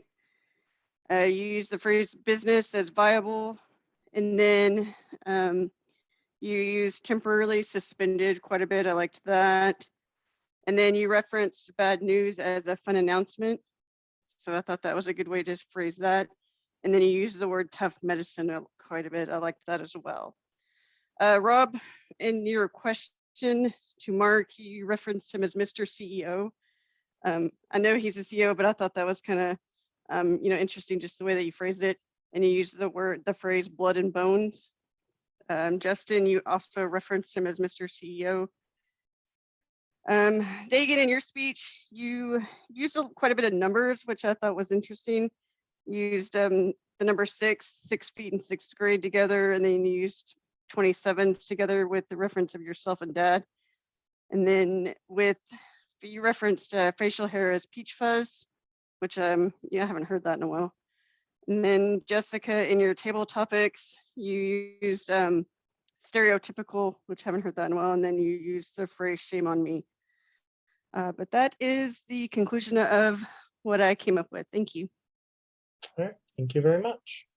You used the phrase business as viable. And then you used temporarily suspended quite a bit. I liked that. And then you referenced bad news as a fun announcement. So I thought that was a good way to phrase that. And then you used the word tough medicine quite a bit. I liked that as well. Rob, in your question to Mark, you referenced him as Mr. CEO. I know he's a CEO, but I thought that was kind of, interesting, just the way that you phrased it. And you used the phrase blood and bones. Justin, you also referenced him as Mr. CEO. Dagan, in your speech, you used quite a bit of numbers, which I thought was interesting. You used the number 6 feet in 6th grade together, and then you used 27s together with the reference of yourself and dad. And then you referenced facial hair as peach fuzz, which I haven't heard that in a while. And then Jessica, in your table topics, you used stereotypical, which I haven't heard that in a while. And then you used the phrase shame on me. But that is the conclusion of what I came up with. Thank you. All right, thank you very much.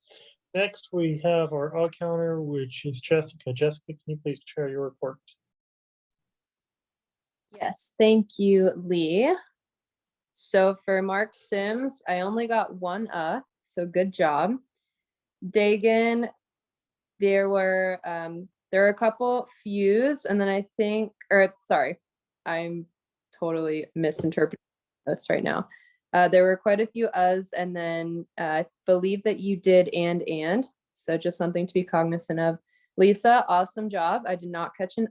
Next, we have our all counter, which is Jessica. Jessica, can you please share your report? Yes, thank you, Lee. So for Mark Sims, I only got one so good job. Dagan, there were a couple fews, and then I think, I'm totally misinterpreting notes right now. There were quite a few uhs, and then I believe that you did and. So just something to be cognizant of. Lisa, awesome job. I did not catch an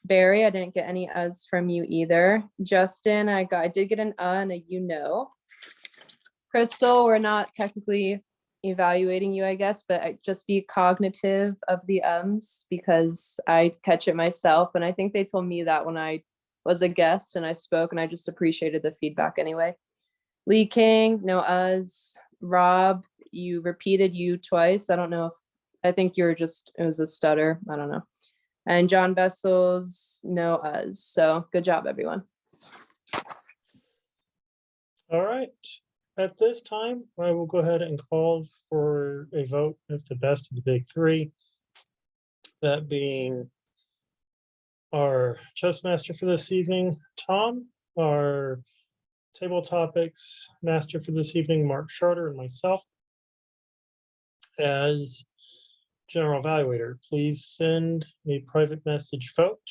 Barry, I didn't get any uhs from you either. Justin, I did get an and a . Crystal, we're not technically evaluating you, I guess, but just be cognitive of the ums because I catch it myself. And I think they told me that when I was a guest and I spoke, and I just appreciated the feedback anyway. Lee King, no uhs. Rob, you repeated you twice. I don't know if, I think it was a stutter. I don't know. And John Vessels, no uhs. So good job, everyone. All right. At this time, I will go ahead and call for a vote of the best of the big three. That being our Toastmaster for this evening, Tom, our table topics master for this evening, Mark Shorter, and myself. As general evaluator, please send a private message vote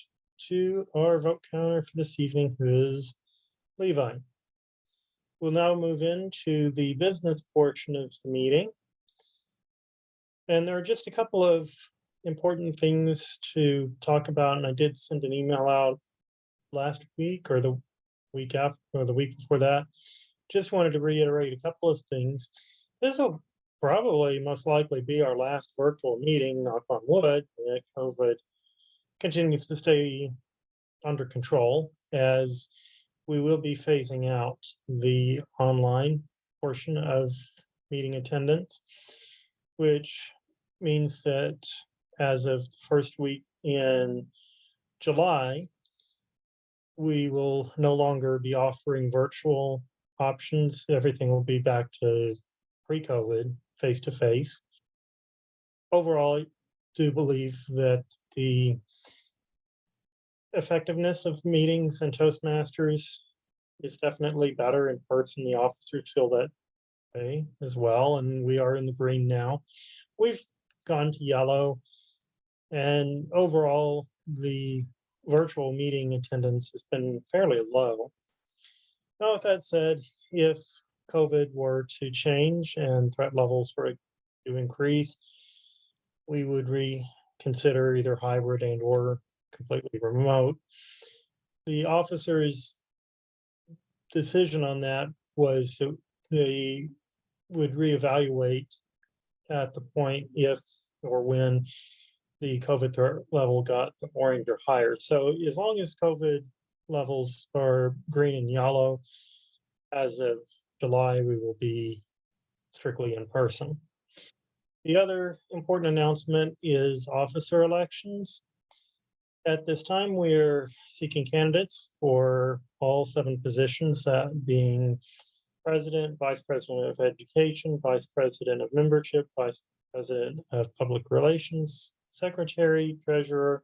to our vote counter for this evening, who is Levi. We'll now move into the business portion of the meeting. And there are just a couple of important things to talk about, and I did send an email out last week or the week after or the week before that. Just wanted to reiterate a couple of things. This will probably most likely be our last virtual meeting, knock on wood, that COVID continues to stay under control, as we will be phasing out the online portion of meeting attendance, which means that as of the first week in July, we will no longer be offering virtual options. Everything will be back to pre-COVID, face-to-face. Overall, I do believe that the effectiveness of meetings and Toastmasters is definitely better in person. The officers feel that way as well, and we are in the green now. We've gone to yellow, and overall, the virtual meeting attendance has been fairly low. Now, with that said, if COVID were to change and threat levels were to increase, we would reconsider either hybrid and or completely remote. The officers' decision on that was that they would reevaluate at the point if or when the COVID threat level got orange or higher. So as long as COVID levels are green and yellow, as of July, we will be strictly in person. The other important announcement is officer elections. At this time, we're seeking candidates for all 7 positions, that being President, Vice President of Education, Vice President of Membership, Vice President of Public Relations, Secretary, Treasurer,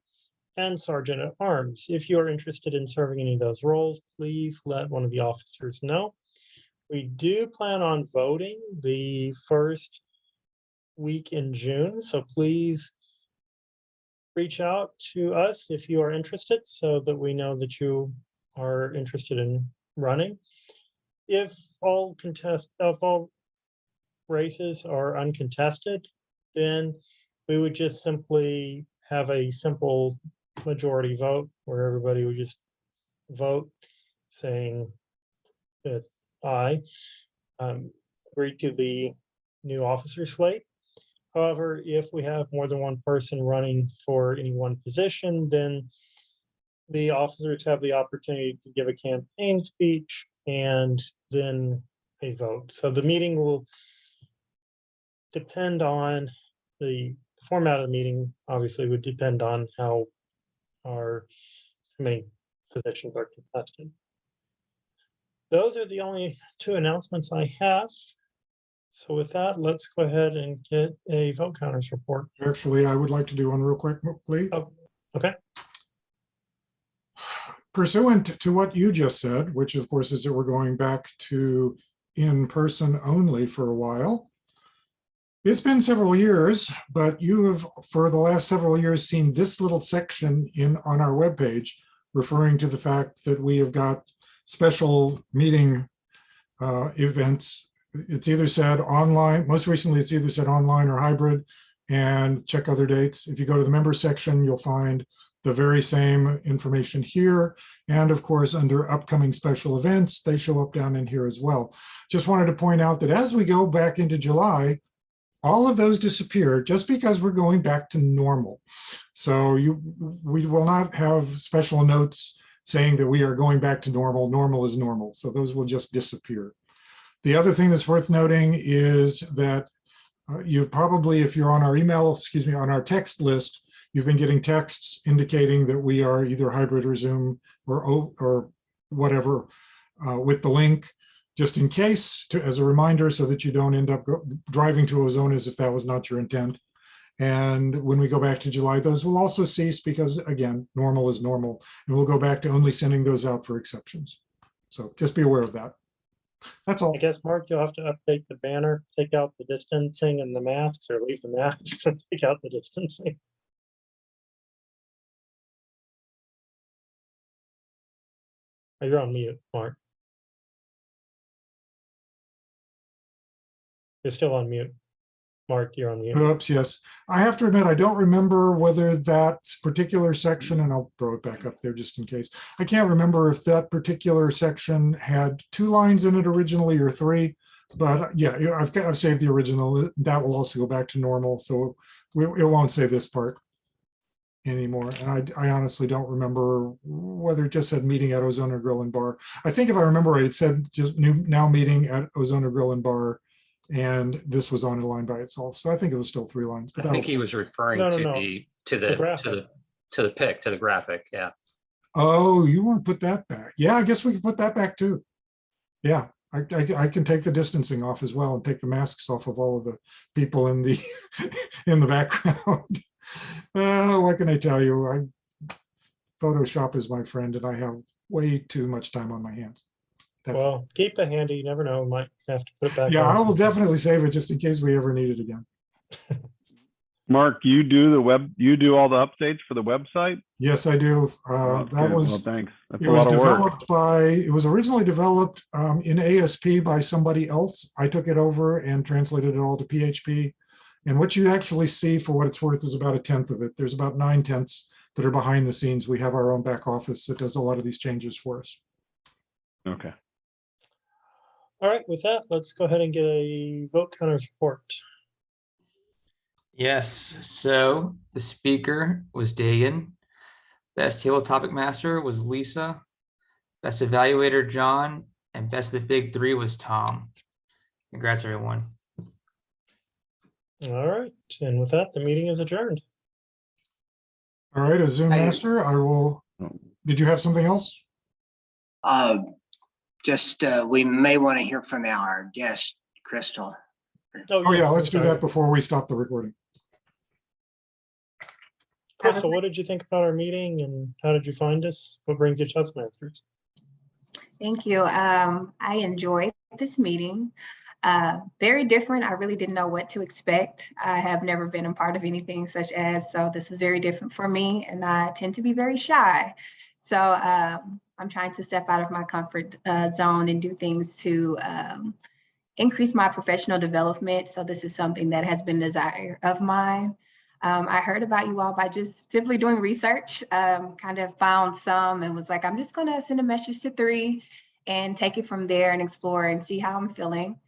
and Sergeant at Arms. If you are interested in serving any of those roles, please let one of the officers know. We do plan on voting the first week in June, so please reach out to us if you are interested so that we know that you are interested in running. If all races are uncontested, then we would just simply have a simple majority vote where everybody would just vote saying that I agree to the new officer slate. However, if we have more than one person running for any one position, then the officers have the opportunity to give a campaign speech and then a vote. So the meeting will depend on the format of the meeting, obviously would depend on how our many positions are contested. Those are the only 2 announcements I have. So with that, let's go ahead and get a vote counters report. Actually, I would like to do one real quick, please. Oh, okay. Pursuant to what you just said, which of course is that we're going back to in person only for a while. It's been several years, but you have, for the last several years, seen this little section on our webpage referring to the fact that we have got special meeting events. It's either said online, most recently it's either said online or hybrid, and check other dates. If you go to the members section, you'll find the very same information here. And of course, under upcoming special events, they show up down in here as well. Just wanted to point out that as we go back into July, all of those disappear just because we're going back to normal. So we will not have special notes saying that we are going back to normal. Normal is normal. So those will just disappear. The other thing that's worth noting is that you've probably, if you're on our email, on our text list, you've been getting texts indicating that we are either hybrid or Zoom or whatever with the link, just in case, as a reminder, so that you don't end up driving to Ozona as if that was not your intent. And when we go back to July, those will also cease because, again, normal is normal. And we'll go back to only sending those out for exceptions. So just be aware of that. That's all. I guess, Mark, you'll have to update the banner, take out the distancing and the masks, or leave the masks and take out the distancing. You're on mute, Mark. You're still on mute. Mark, you're on mute. Oops, yes. I have to admit, I don't remember whether that particular section, and I'll throw it back up there just in case. I can't remember if that particular section had 2 lines in it originally or 3, but yeah, I've saved the original. That will also go back to normal, so it won't say this part anymore. And I honestly don't remember whether it just said meeting at Ozona Grill and Bar. I think if I remember right, it said just now meeting at Ozona Grill and Bar, and this was on a line by itself. So I think it was still 3 lines. But I think he was referring No, to no. the graphic. Yeah. Oh, you want to put that back? Yeah, I guess we can put that back too. Yeah, I can take the distancing off as well and take the masks off of all of the people in the in the background. What can I tell you? Photoshop is my friend, and I have way too much time on my hands. Well, keep it handy. You never know. Might have to put it back. Yeah, on I will sometime. definitely save it just in case we ever need it again. Mark, you do all the updates for the website? Yes, I do. That's That good. was. Well, thanks. That's It a was lot of work. developed by. It was originally developed in ASP by somebody else. I took it over and translated it all to PHP. And what you actually see, for what it's worth, is about 1/10 of it. There's about 9/10 that are behind the scenes. We have our own back office that does a lot of these changes for us. Okay. All right, with that, let's go ahead and get a vote counters report. Yes, so the speaker was Dagan. Best table topic master was Lisa. Best evaluator, John, and best of the big 3 was Tom. Congrats, everyone. All right, and with that, the meeting is adjourned. All right, as Zoom master, I will. Did you have something else? Just we may want to hear from our guest, Crystal. Oh yeah, yes, let's I'm do sorry. that before we stop the recording. Crystal, what did you think about our meeting and how did you find us? What brings you Toastmasters? Thank you. I enjoyed this meeting. Very different. I really didn't know what to expect. I have never been a part of anything such as, so this is very different for me, and I tend to be very shy. So I'm trying to step out of my comfort zone and do things to increase my professional development. So this is something that has been a desire of mine. I heard about you all by just simply doing research, kind of found some and was like, I'm just gonna send a message to 3 and take it from there and explore and see how I'm feeling.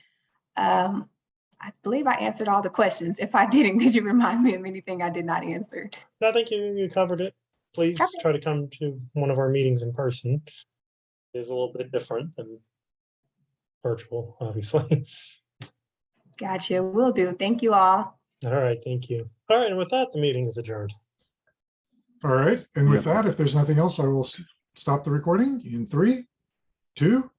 I believe I answered all the questions. If I didn't, could you remind me of anything I did not answer? No, I think you covered it. Please try to come to one of our meetings in person. It is a little bit different than virtual, obviously. Gotcha, will do. Thank you all. All right, thank you. All right, and with that, the meeting is adjourned. All right, and with that, if there's nothing else, I will stop the recording in 3, 2,